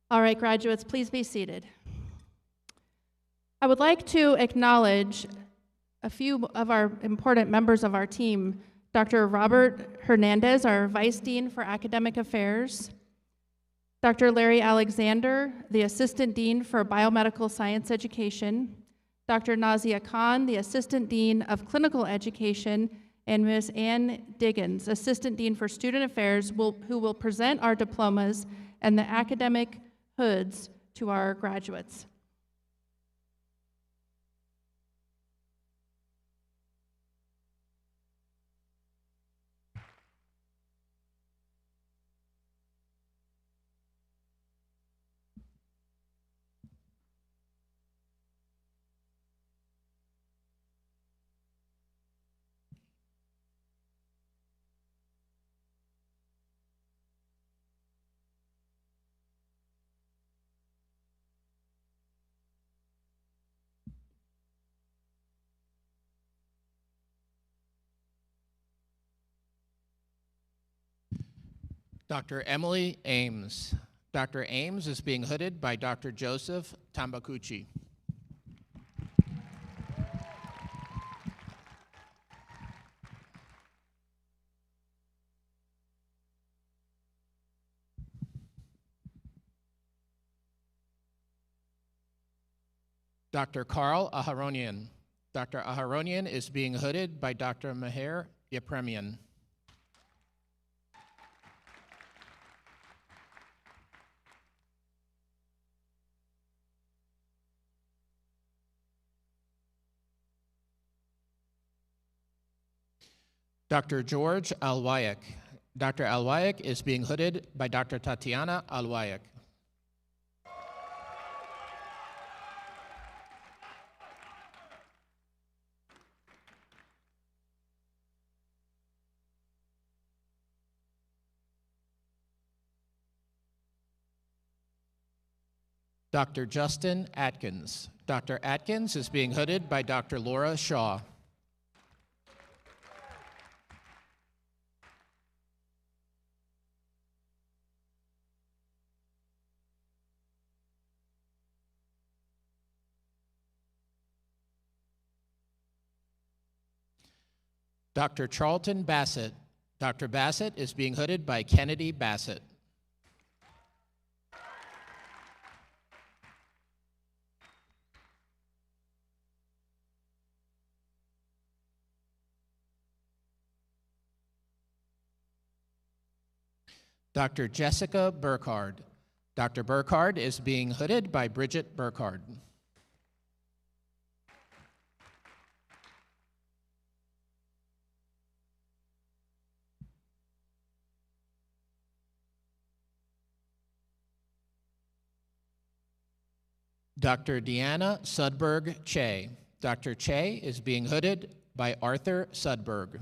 All right, graduates, please be seated. I would like to acknowledge a few of our important members of our team. Dr. Robert Hernandez, our Vice Dean for Academic Affairs. Dr. Larry Alexander, the Assistant Dean for Biomedical Science Education. Dr. Nazia Khan, the Assistant Dean of Clinical Education, and Ms. Ann Diggins, Assistant Dean for Student Affairs, who will present our diplomas and the academic hoods to our graduates. Dr. Emily Ames. Dr. Ames is being hooded by Dr. Joseph Tambakuchi. Dr. Carl Aharonian. Dr. Aharonian is being hooded by Dr. Meher Yepremian. Dr. George Alwayak. Dr. Alwayak is being hooded by Dr. Tatiana Alwayak. Dr. Justin Atkins. Dr. Atkins is being hooded by Dr. Laura Shaw. Dr. Charlton Bassett. Dr. Bassett is being hooded by Kennedy Bassett. Dr. Jessica Burkhard. Dr. Burkhard is being hooded by Bridget Burkhard. Dr. Deanna Sudberg Che. Dr. Che is being hooded by Arthur Sudberg.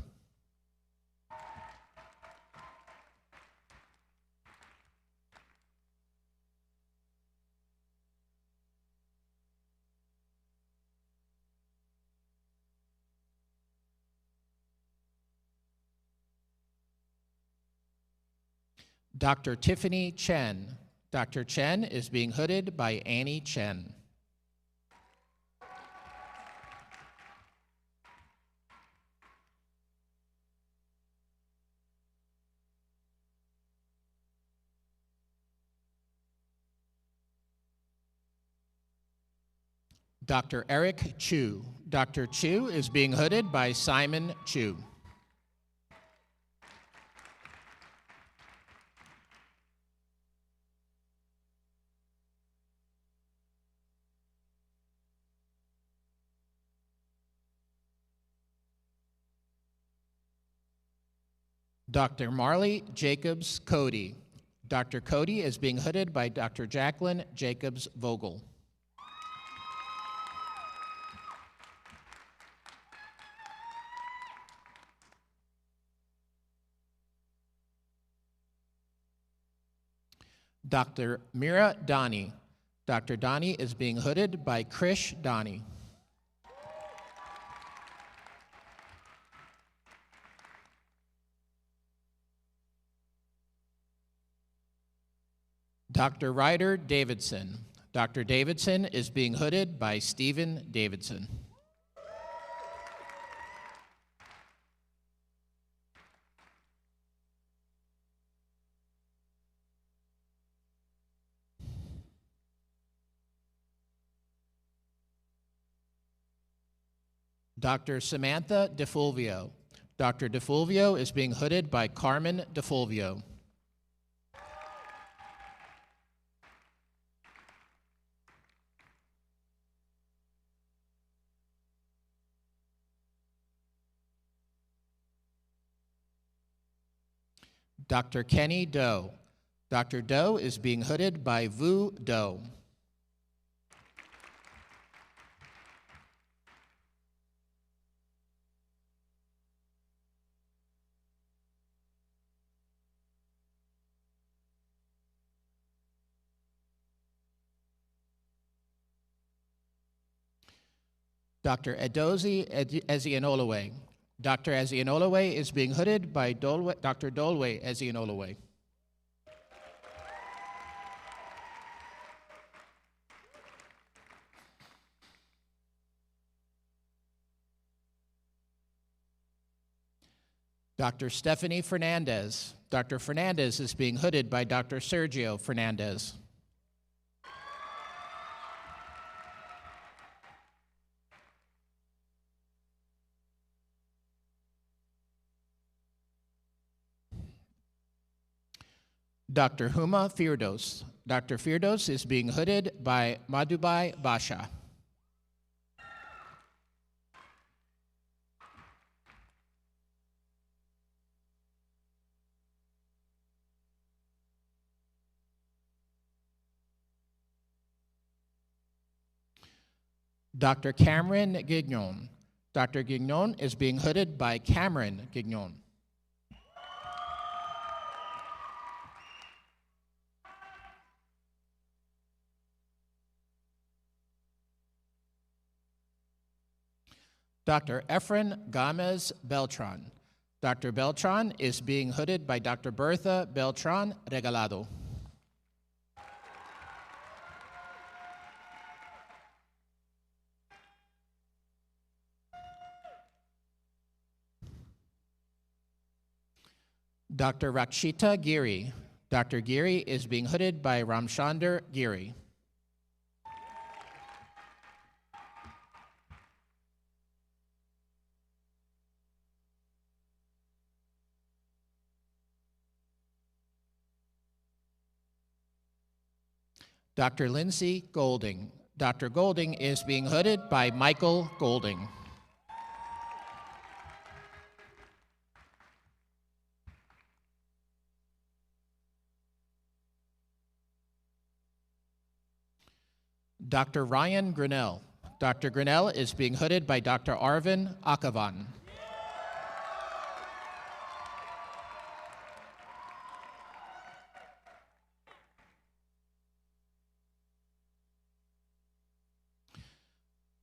Dr. Tiffany Chen. Dr. Chen is being hooded by Annie Chen. Dr. Eric Chu. Dr. Chu is being hooded by Simon Chu. Dr. Marley Jacobs Cody. Dr. Cody is being hooded by Dr. Jacqueline Jacobs Vogel. Dr. Mira Dani. Dr. Dani is being hooded by Krish Dani. Dr. Ryder Davidson. Dr. Davidson is being hooded by Stephen Davidson. Dr. Samantha DeFulvio. Dr. DeFulvio is being hooded by Carmen DeFulvio. Dr. Kenny Doe. Dr. Doe is being hooded by Vu Doe. Dr. Edozi Ezeanolue. Dr. Ezeanolue is being hooded by Dr. Dolwe Ezeanolue. Dr. Stephanie Fernandez. Dr. Fernandez is being hooded by Dr. Sergio Fernandez. Dr. Huma Firdos. Dr. Firdos is being hooded by Madhubai Basha. Dr. Cameron Gignon. Dr. Gignon is being hooded by Cameron Gignon. Dr. Efren Gomez Beltran. Dr. Beltran is being hooded by Dr. Bertha Beltran Regalado. Dr. Rakshita Giri. Dr. Giri is being hooded by Ramchandar Giri. Dr. Lindsay Golding. Dr. Golding is being hooded by Michael Golding. Dr. Ryan Grinnell. Dr. Grinnell is being hooded by Dr. Arvin Akavan.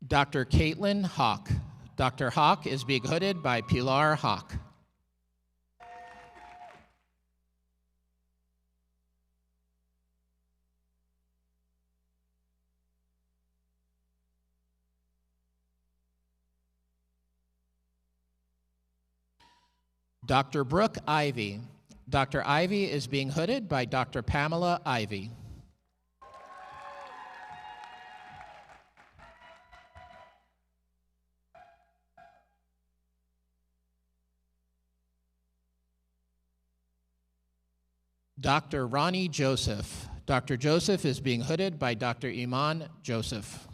Dr. Caitlin Hawk. Dr. Hawk is being hooded by Pilar Hawk. Dr. Brooke Ivy. Dr. Ivy is being hooded by Dr. Pamela Ivy. Dr. Ronnie Joseph. Dr. Joseph is being hooded by Dr. Iman Joseph.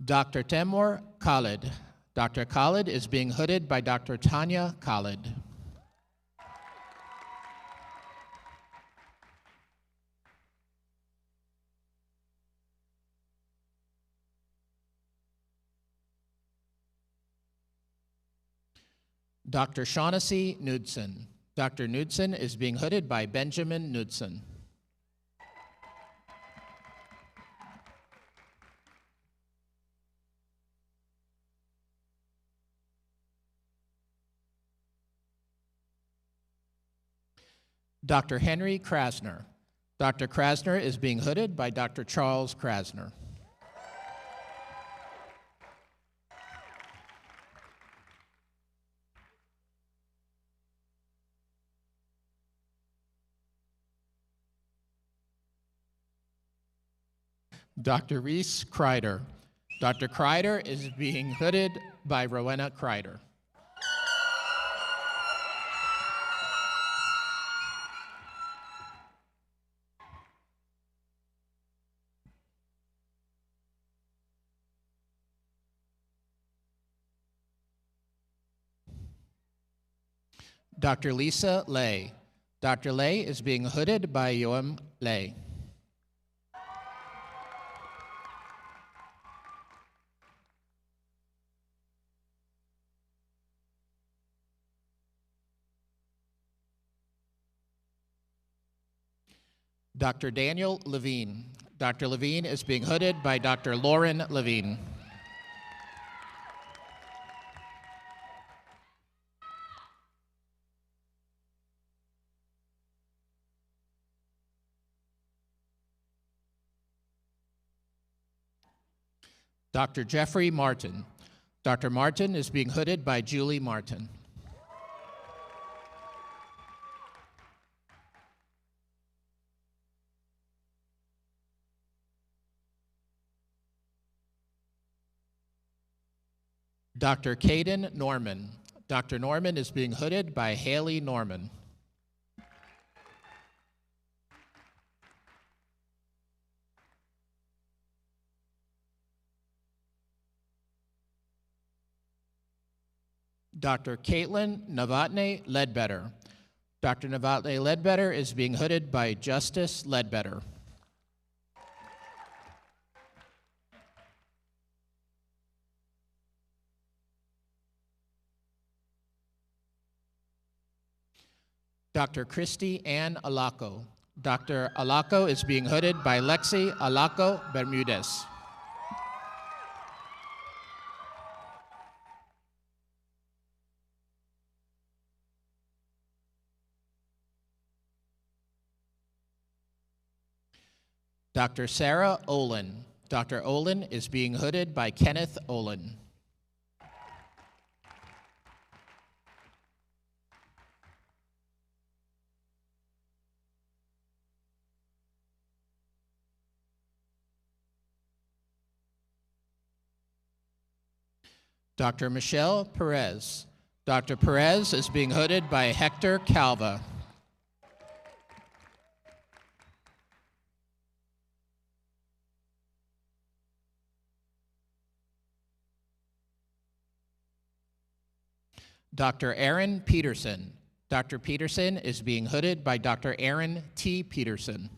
Dr. Temur Khalid. Dr. Khalid is being hooded by Dr. Tanya Khalid. Dr. Shaughnessy Knudsen. Dr. Knudsen is being hooded by Benjamin Knudsen. Dr. Henry Krasner. Dr. Krasner is being hooded by Dr. Charles Krasner. Dr. Reese Kreider. Dr. Kreider is being hooded by Rowena Kreider. Dr. Lisa Lay. Dr. Lay is being hooded by Yoam Lay. Dr. Daniel Levine. Dr. Levine is being hooded by Dr. Lauren Levine. Dr. Jeffrey Martin. Dr. Martin is being hooded by Julie Martin. Dr. Caden Norman. Dr. Norman is being hooded by Haley Norman. Dr. Caitlin Novotny Ledbetter. Dr. Novotny Ledbetter is being hooded by Justice Ledbetter. Dr. Christy Ann Alaco. Dr. Alaco is being hooded by Lexi Alaco Bermudez. Dr. Sarah Olin. Dr. Olin is being hooded by Kenneth Olin. Dr. Michelle Perez. Dr. Perez is being hooded by Hector Calva. Dr. Aaron Peterson. Dr. Peterson is being hooded by Dr. Aaron T. Peterson.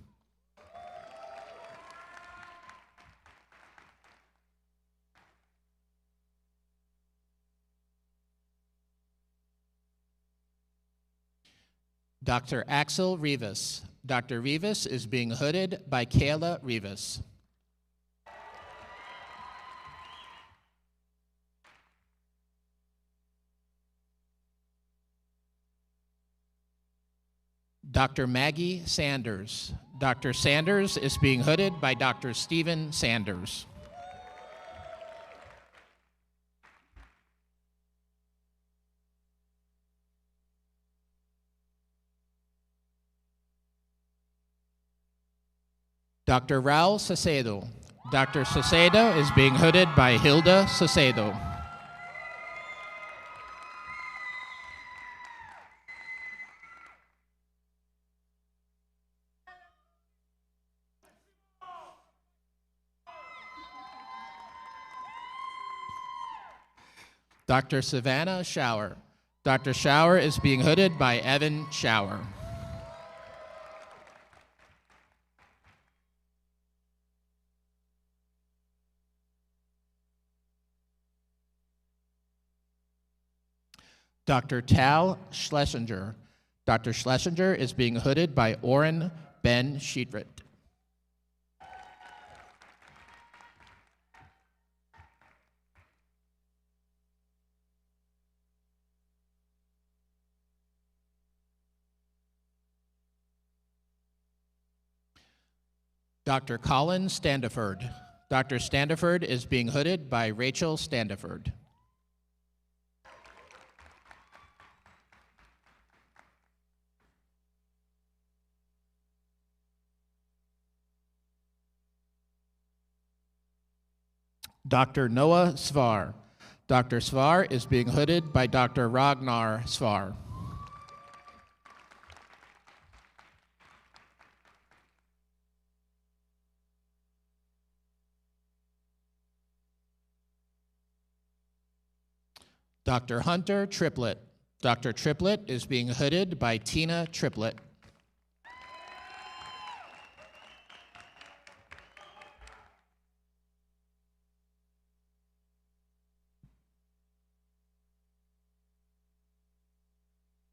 Dr. Axel Rivas. Dr. Rivas is being hooded by Kayla Rivas. Dr. Maggie Sanders. Dr. Sanders is being hooded by Dr. Stephen Sanders. Dr. Raul Sacedo. Dr. Sacedo is being hooded by Hilda Sacedo. Dr. Savannah Shower. Dr. Shower is being hooded by Evan Shower. Dr. Tal Schlesinger. Dr. Schlesinger is being hooded by Oren Ben Sheetrit. Dr. Colin Standiford. Dr. Standiford is being hooded by Rachel Standiford. Dr. Noah Svar. Dr. Svar is being hooded by Dr. Ragnar Svar. Dr. Hunter Triplett. Dr. Triplett is being hooded by Tina Triplett.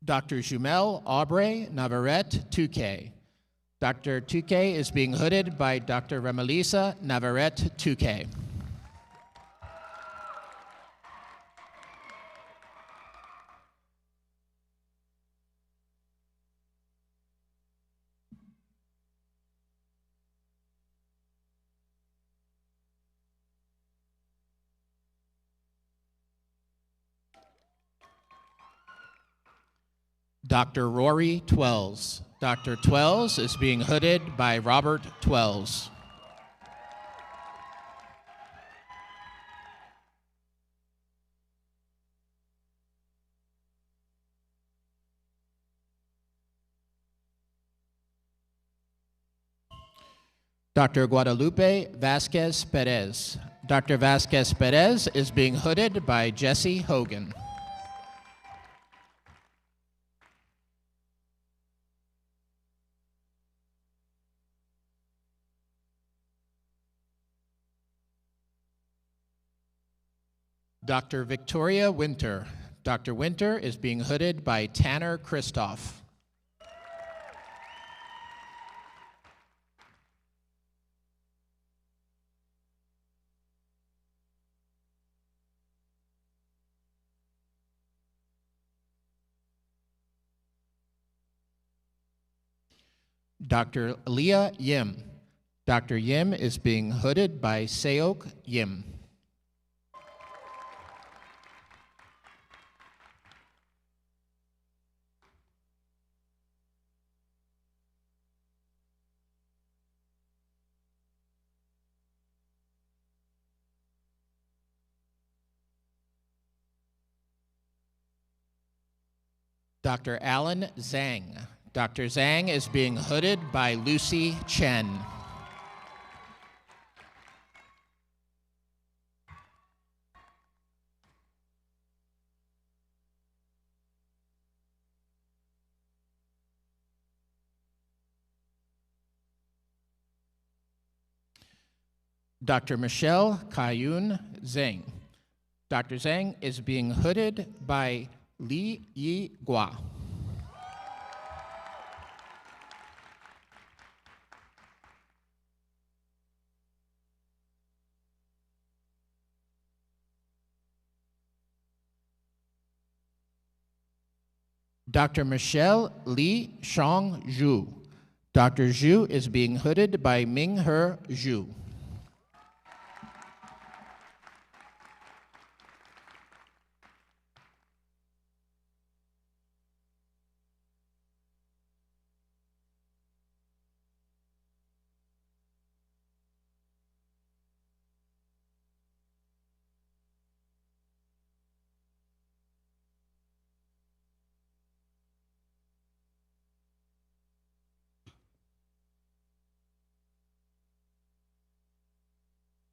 Dr. Jumel Aubrey Navarrete Touquet. Dr. Touquet is being hooded by Dr. Ramelisa Navarrete Touquet. Dr. Rory Twells. Dr. Twells is being hooded by Robert Twells. Dr. Guadalupe Vasquez Perez. Dr. Vasquez Perez is being hooded by Jesse Hogan. Dr. Victoria Winter. Dr. Winter is being hooded by Tanner Christoph. Dr. Leah Yim. Dr. Yim is being hooded by Seok Yim. Dr. Alan Zhang. Dr. Zhang is being hooded by Lucy Chen. Dr. Michelle Kayun Zhang. Dr. Zhang is being hooded by Li Yi Gua. Dr. Michelle Li Shang Zhu. Dr. Zhu is being hooded by Ming-Her Zhu.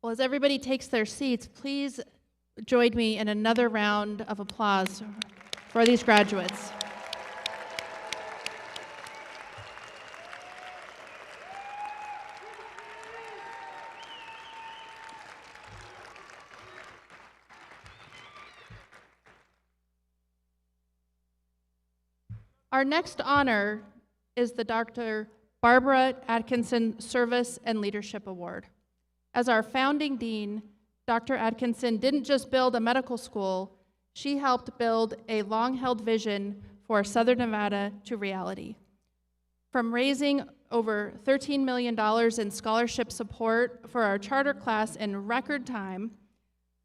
Well, as everybody takes their seats, please join me in another round of applause for these graduates. Our next honor is the Dr. Barbara Atkinson Service and Leadership Award. As our founding dean, Dr. Atkinson didn't just build a medical school, she helped build a long-held vision for Southern Nevada to reality. From raising over $13 million in scholarship support for our charter class in record time,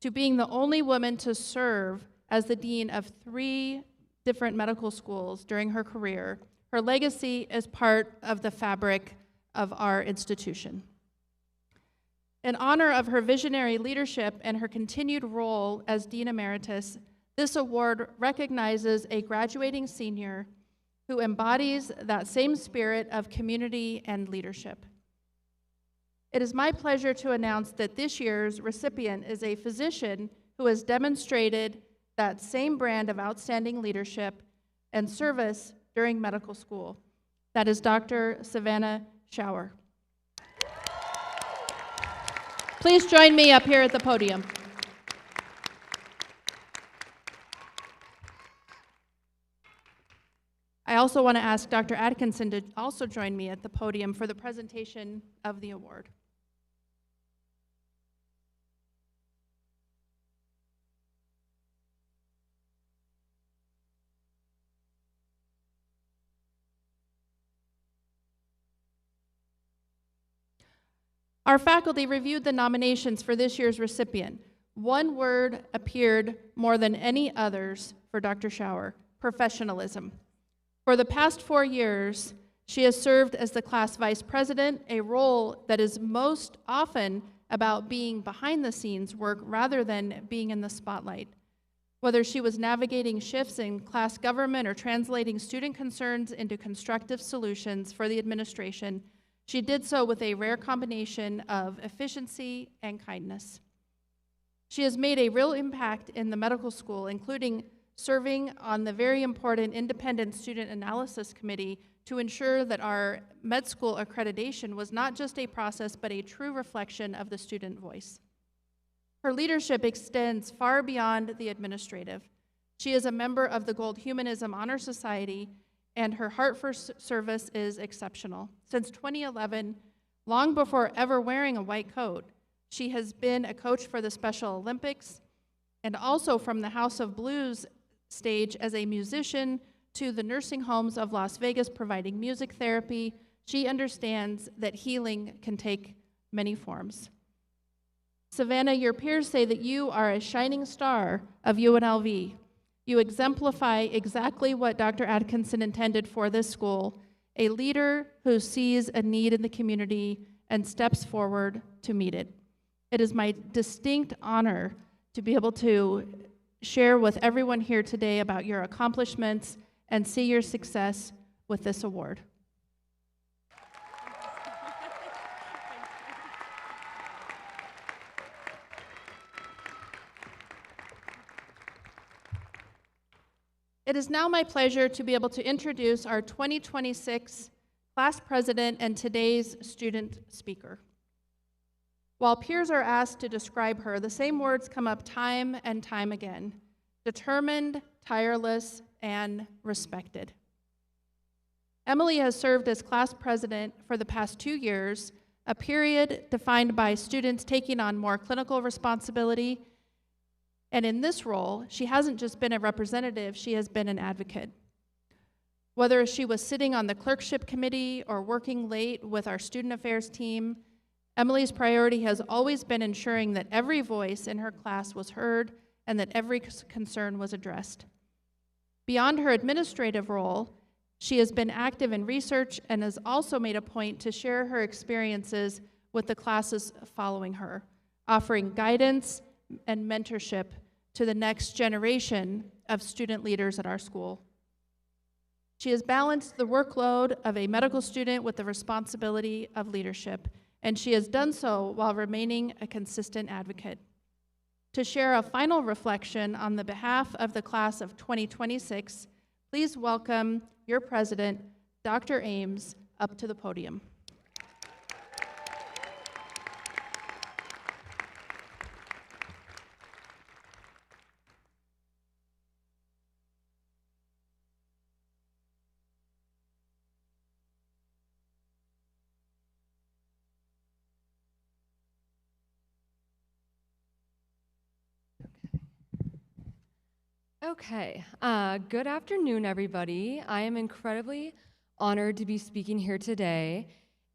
to being the only woman to serve as the dean of 3 different medical schools during her career, her legacy is part of the fabric of our institution. In honor of her visionary leadership and her continued role as Dean Emeritus, this award recognizes a graduating senior who embodies that same spirit of community and leadership. It is my pleasure to announce that this year's recipient is a physician who has demonstrated that same brand of outstanding leadership and service during medical school. That is Dr. Savannah Schauer. Please join me up here at the podium. I also want to ask Dr. Atkinson to also join me at the podium for the presentation of the award. Our faculty reviewed the nominations for this year's recipient. One word appeared more than any others for Dr. Schauer: professionalism. For the past 4 years, she has served as the class vice president, a role that is most often about being behind the scenes work rather than being in the spotlight. Whether she was navigating shifts in class government or translating student concerns into constructive solutions for the administration, she did so with a rare combination of efficiency and kindness. She has made a real impact in the medical school, including serving on the very important Independent Student Analysis Committee to ensure that our med school accreditation was not just a process, but a true reflection of the student voice. Her leadership extends far beyond the administrative. She is a member of the Gold Humanism Honor Society, and her heart for service is exceptional. Since 2011, long before ever wearing a white coat, she has been a coach for the Special Olympics, and also from the House of Blues stage as a musician to the nursing homes of Las Vegas providing music therapy. She understands that healing can take many forms. Savannah, your peers say that you are a shining star of UNLV. You exemplify exactly what Dr. Atkinson intended for this school, a leader who sees a need in the community and steps forward to meet it. It is my distinct honor to be able to share with everyone here today about your accomplishments and see your success with this award. It is now my pleasure to be able to introduce our 2026 class president and today's student speaker. While peers are asked to describe her, the same words come up time and time again: determined, tireless, and respected. Emily has served as class president for the past 2 years, a period defined by students taking on more clinical responsibility. And in this role, she hasn't just been a representative, she has been an advocate. Whether she was sitting on the clerkship committee or working late with our student affairs team, Emily's priority has always been ensuring that every voice in her class was heard and that every concern was addressed. Beyond her administrative role, she has been active in research and has also made a point to share her experiences with the classes following her, offering guidance and mentorship to the next generation of student leaders at our school. She has balanced the workload of a medical student with the responsibility of leadership, and she has done so while remaining a consistent advocate. To share a final reflection on the behalf of the class of 2026, please welcome your president, Dr. Ames, up to the podium. Okay, good afternoon, everybody. I am incredibly honored to be speaking here today.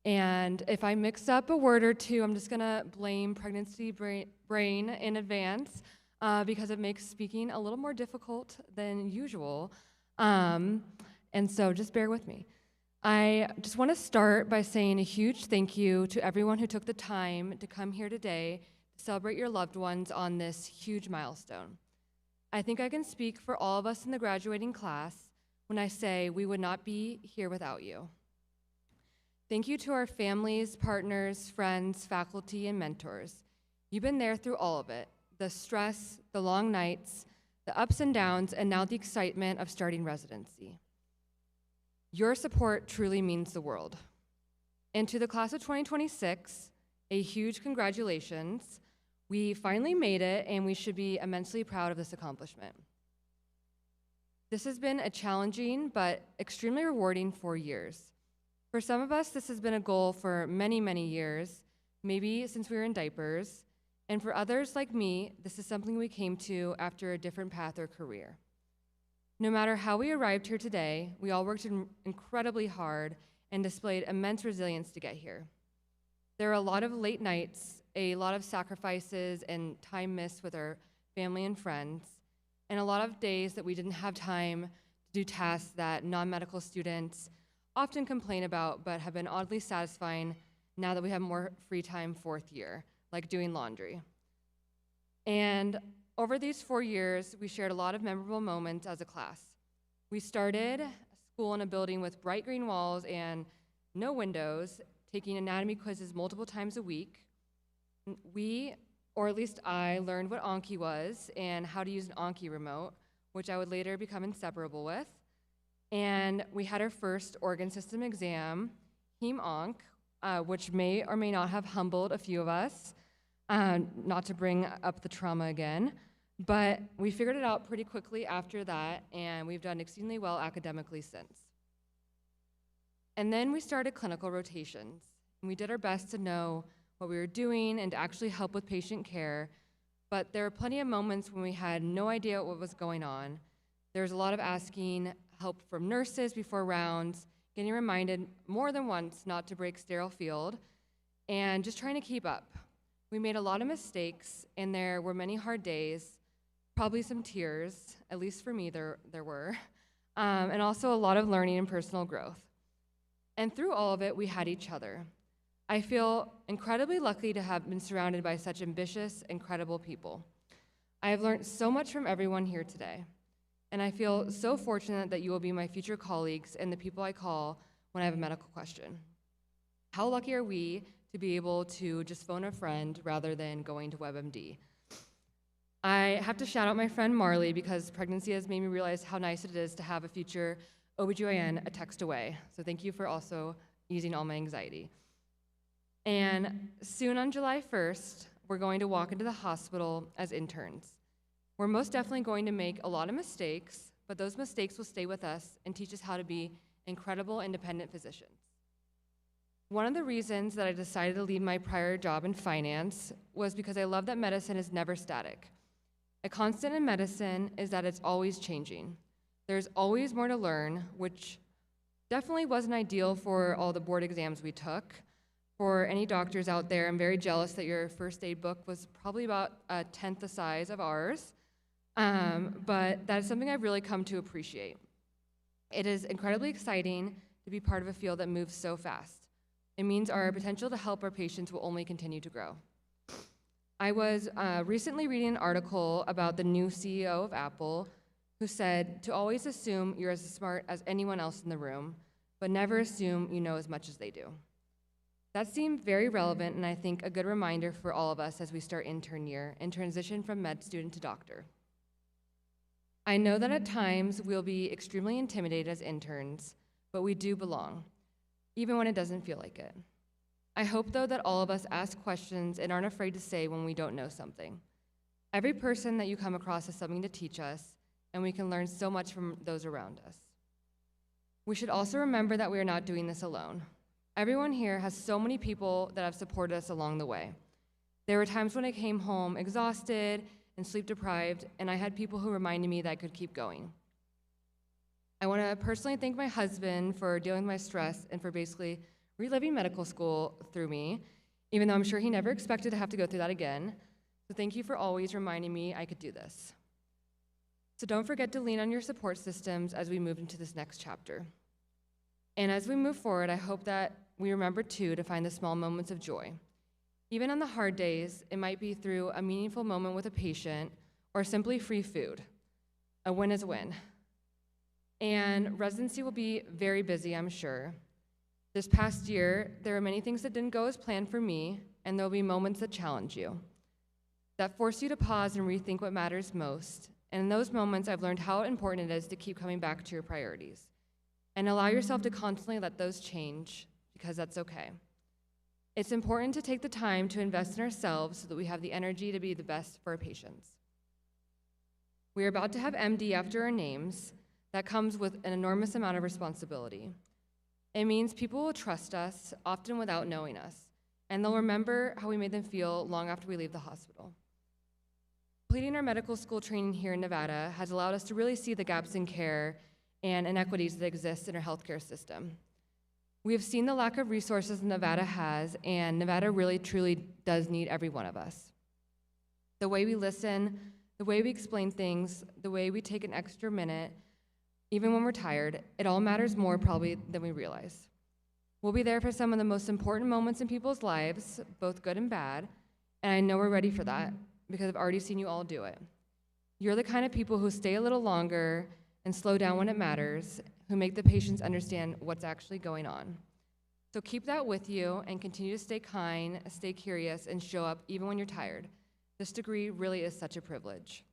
And if I mix up a word or two, I'm just gonna blame pregnancy brain in advance because it makes speaking a little more difficult than usual. And so just bear with me. I just wanna start by saying a huge thank you to everyone who took the time to come here today to celebrate your loved ones on this huge milestone. I think I can speak for all of us in the graduating class when I say we would not be here without you. Thank you to our families, partners, friends, faculty, and mentors. You've been there through all of it: the stress, the long nights, the ups and downs, and now the excitement of starting residency. Your support truly means the world. And to the class of 2026, a huge congratulations. We finally made it, and we should be immensely proud of this accomplishment. This has been a challenging but extremely rewarding 4 years. For some of us, this has been a goal for many, many years, maybe since we were in diapers. And for others like me, this is something we came to after a different path or career. No matter how we arrived here today, we all worked incredibly hard and displayed immense resilience to get here. There are a lot of late nights, a lot of sacrifices and time missed with our family and friends, and a lot of days that we didn't have time to do tasks that non-medical students often complain about but have been oddly satisfying now that we have more free time fourth year, like doing laundry. And over these 4 years, we shared a lot of memorable moments as a class. We started school in a building with bright green walls and no windows, taking anatomy quizzes multiple times a week. We, or at least I, learned what Anki was and how to use an Anki remote, which I would later become inseparable with. And we had our first organ system exam, Heme Onc, which may or may not have humbled a few of us, not to bring up the trauma again, but we figured it out pretty quickly after that, and we've done exceedingly well academically since. And then we started clinical rotations, and we did our best to know what we were doing and to actually help with patient care, but there were plenty of moments when we had no idea what was going on. There was a lot of asking help from nurses before rounds, getting reminded more than once not to break sterile field, and just trying to keep up. We made a lot of mistakes, and there were many hard days, probably some tears, at least for me there were, and also a lot of learning and personal growth. And through all of it, we had each other. I feel incredibly lucky to have been surrounded by such ambitious, incredible people. I have learned so much from everyone here today, and I feel so fortunate that you will be my future colleagues and the people I call when I have a medical question. How lucky are we to be able to just phone a friend rather than going to WebMD? I have to shout out my friend Marley because pregnancy has made me realize how nice it is to have a future OBGYN a text away. So thank you for also easing all my anxiety. And soon on July 1st, we're going to walk into the hospital as interns. We're most definitely going to make a lot of mistakes, but those mistakes will stay with us and teach us how to be incredible independent physicians. One of the reasons that I decided to leave my prior job in finance was because I love that medicine is never static. A constant in medicine is that it's always changing. There's always more to learn, which definitely wasn't ideal for all the board exams we took. For any doctors out there, I'm very jealous that your first aid book was probably about a tenth the size of ours, but that is something I've really come to appreciate. It is incredibly exciting to be part of a field that moves so fast. It means our potential to help our patients will only continue to grow. I was recently reading an article about the new CEO of Apple who said to always assume you're as smart as anyone else in the room, but never assume you know as much as they do. That seemed very relevant and I think a good reminder for all of us as we start intern year and transition from med student to doctor. I know that at times we'll be extremely intimidated as interns, but we do belong, even when it doesn't feel like it. I hope, though, that all of us ask questions and aren't afraid to say when we don't know something. Every person that you come across has something to teach us, and we can learn so much from those around us. We should also remember that we are not doing this alone. Everyone here has so many people that have supported us along the way. There were times when I came home exhausted and sleep deprived, and I had people who reminded me that I could keep going. I want to personally thank my husband for dealing with my stress and for basically reliving medical school through me, even though I'm sure he never expected to have to go through that again. So thank you for always reminding me I could do this. So don't forget to lean on your support systems as we move into this next chapter. And as we move forward, I hope that we remember too to find the small moments of joy. Even on the hard days, it might be through a meaningful moment with a patient or simply free food. A win is a win. And residency will be very busy, I'm sure. This past year, there were many things that didn't go as planned for me, and there'll be moments that challenge you, that force you to pause and rethink what matters most. And in those moments, I've learned how important it is to keep coming back to your priorities and allow yourself to constantly let those change, because that's okay. It's important to take the time to invest in ourselves so that we have the energy to be the best for our patients. We are about to have MD after our names. That comes with an enormous amount of responsibility. It means people will trust us, often without knowing us, and they'll remember how we made them feel long after we leave the hospital. Completing our medical school training here in Nevada has allowed us to really see the gaps in care and inequities that exist in our healthcare system. We have seen the lack of resources Nevada has, and Nevada really truly does need every one of us. The way we listen, the way we explain things, the way we take an extra minute, even when we're tired, it all matters more probably than we realize. We'll be there for some of the most important moments in people's lives, both good and bad, and I know we're ready for that because I've already seen you all do it. You're the kind of people who stay a little longer and slow down when it matters, who make the patients understand what's actually going on. So keep that with you and continue to stay kind, stay curious, and show up even when you're tired. This degree really is such a privilege.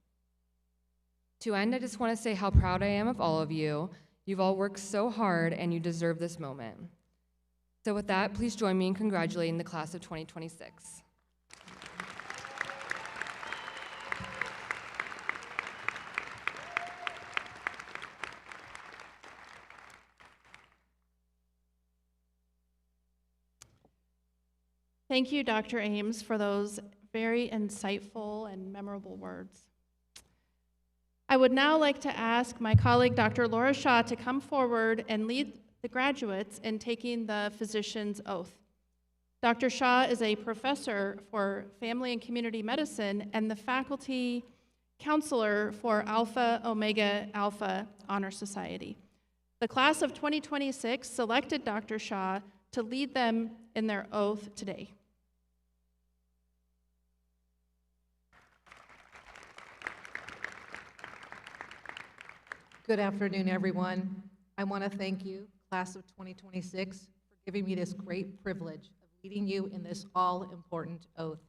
To end, I just want to say how proud I am of all of you. You've all worked so hard and you deserve this moment. So with that, please join me in congratulating the class of 2026. Thank you, Dr. Ames, for those very insightful and memorable words. I would now like to ask my colleague, Dr. Laura Shaw, to come forward and lead the graduates in taking the physician's oath. Dr. Shaw is a professor for family and community medicine and the faculty counselor for Alpha Omega Alpha Honor Society. The class of 2026 selected Dr. Shaw to lead them in their oath today. Good afternoon, everyone. I want to thank you, class of 2026, for giving me this great privilege of leading you in this all-important oath.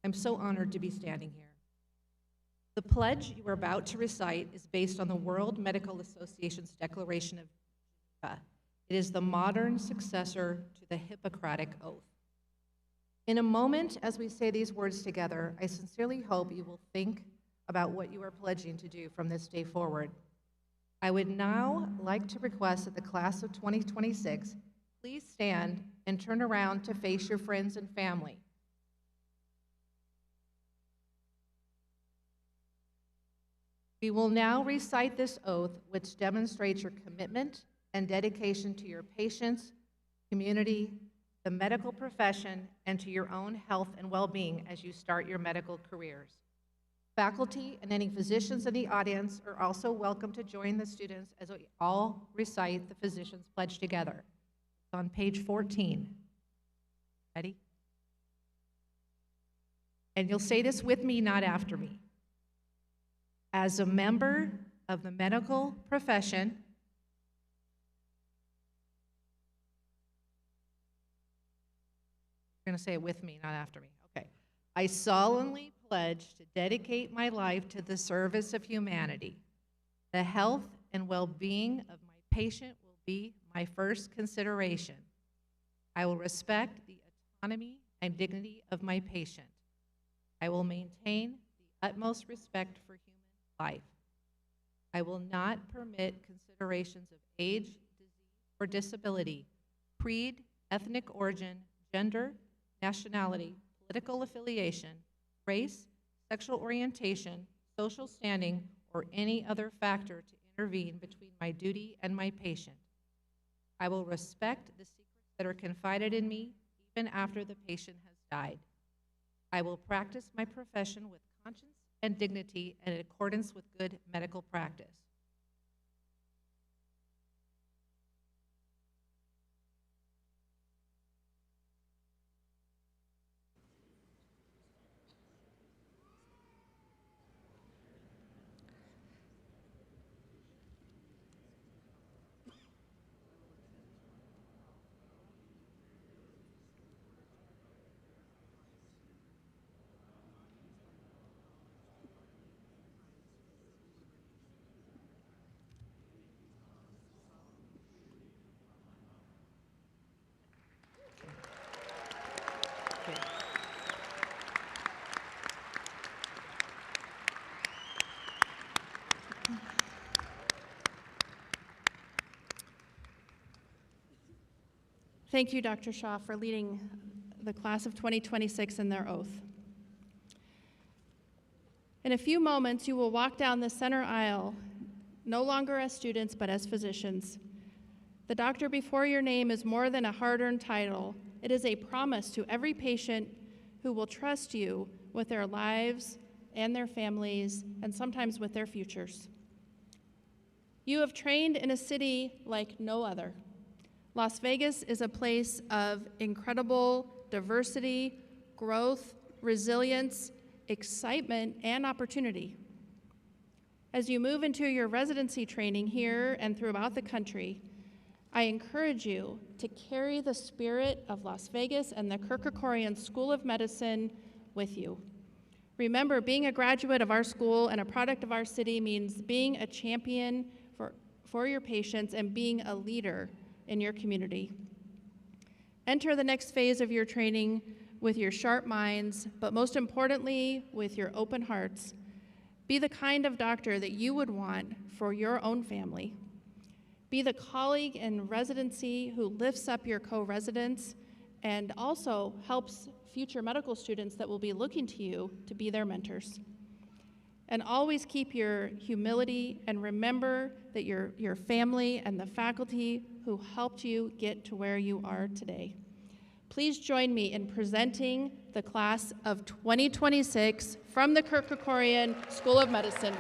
I'm so honored to be standing here. The pledge you are about to recite is based on the World Medical Association's Declaration of Geneva. It is the modern successor to the Hippocratic Oath. In a moment, as we say these words together, I sincerely hope you will think about what you are pledging to do from this day forward. I would now like to request that the class of 2026 please stand and turn around to face your friends and family. We will now recite this oath, which demonstrates your commitment and dedication to your patients, community, the medical profession, and to your own health and well-being as you start your medical careers. Faculty and any physicians in the audience are also welcome to join the students as we all recite the Physician's Pledge together. It's on page 14. Ready? And you'll say this with me, not after me. As a member of the medical profession, you're going to say it with me, not after me. Okay. I solemnly pledge to dedicate my life to the service of humanity. The health and well-being of my patient will be my first consideration. I will respect the autonomy and dignity of my patient. I will maintain the utmost respect for human life. I will not permit considerations of age, disease, or disability, creed, ethnic origin, gender, nationality, political affiliation, race, sexual orientation, social standing, or any other factor to intervene between my duty and my patient. I will respect the secrets that are confided in me even after the patient has died. I will practice my profession with conscience and dignity and in accordance with good medical practice. Thank you, Dr. Shaw, for leading the class of 2026 in their oath. In a few moments, you will walk down the center aisle, no longer as students, but as physicians. The doctor before your name is more than a hard-earned title. It is a promise to every patient who will trust you with their lives and their families, and sometimes with their futures. You have trained in a city like no other. Las Vegas is a place of incredible diversity, growth, resilience, excitement, and opportunity. As you move into your residency training here and throughout the country, I encourage you to carry the spirit of Las Vegas and the Kirk Kerkorian School of Medicine with you. Remember, being a graduate of our school and a product of our city means being a champion for your patients and being a leader in your community. Enter the next phase of your training with your sharp minds, but most importantly, with your open hearts. Be the kind of doctor that you would want for your own family. Be the colleague in residency who lifts up your co-residents and also helps future medical students that will be looking to you to be their mentors. And always keep your humility and remember that your family and the faculty who helped you get to where you are today. Please join me in presenting the class of 2026 from the Kirk Kerkorian School of Medicine.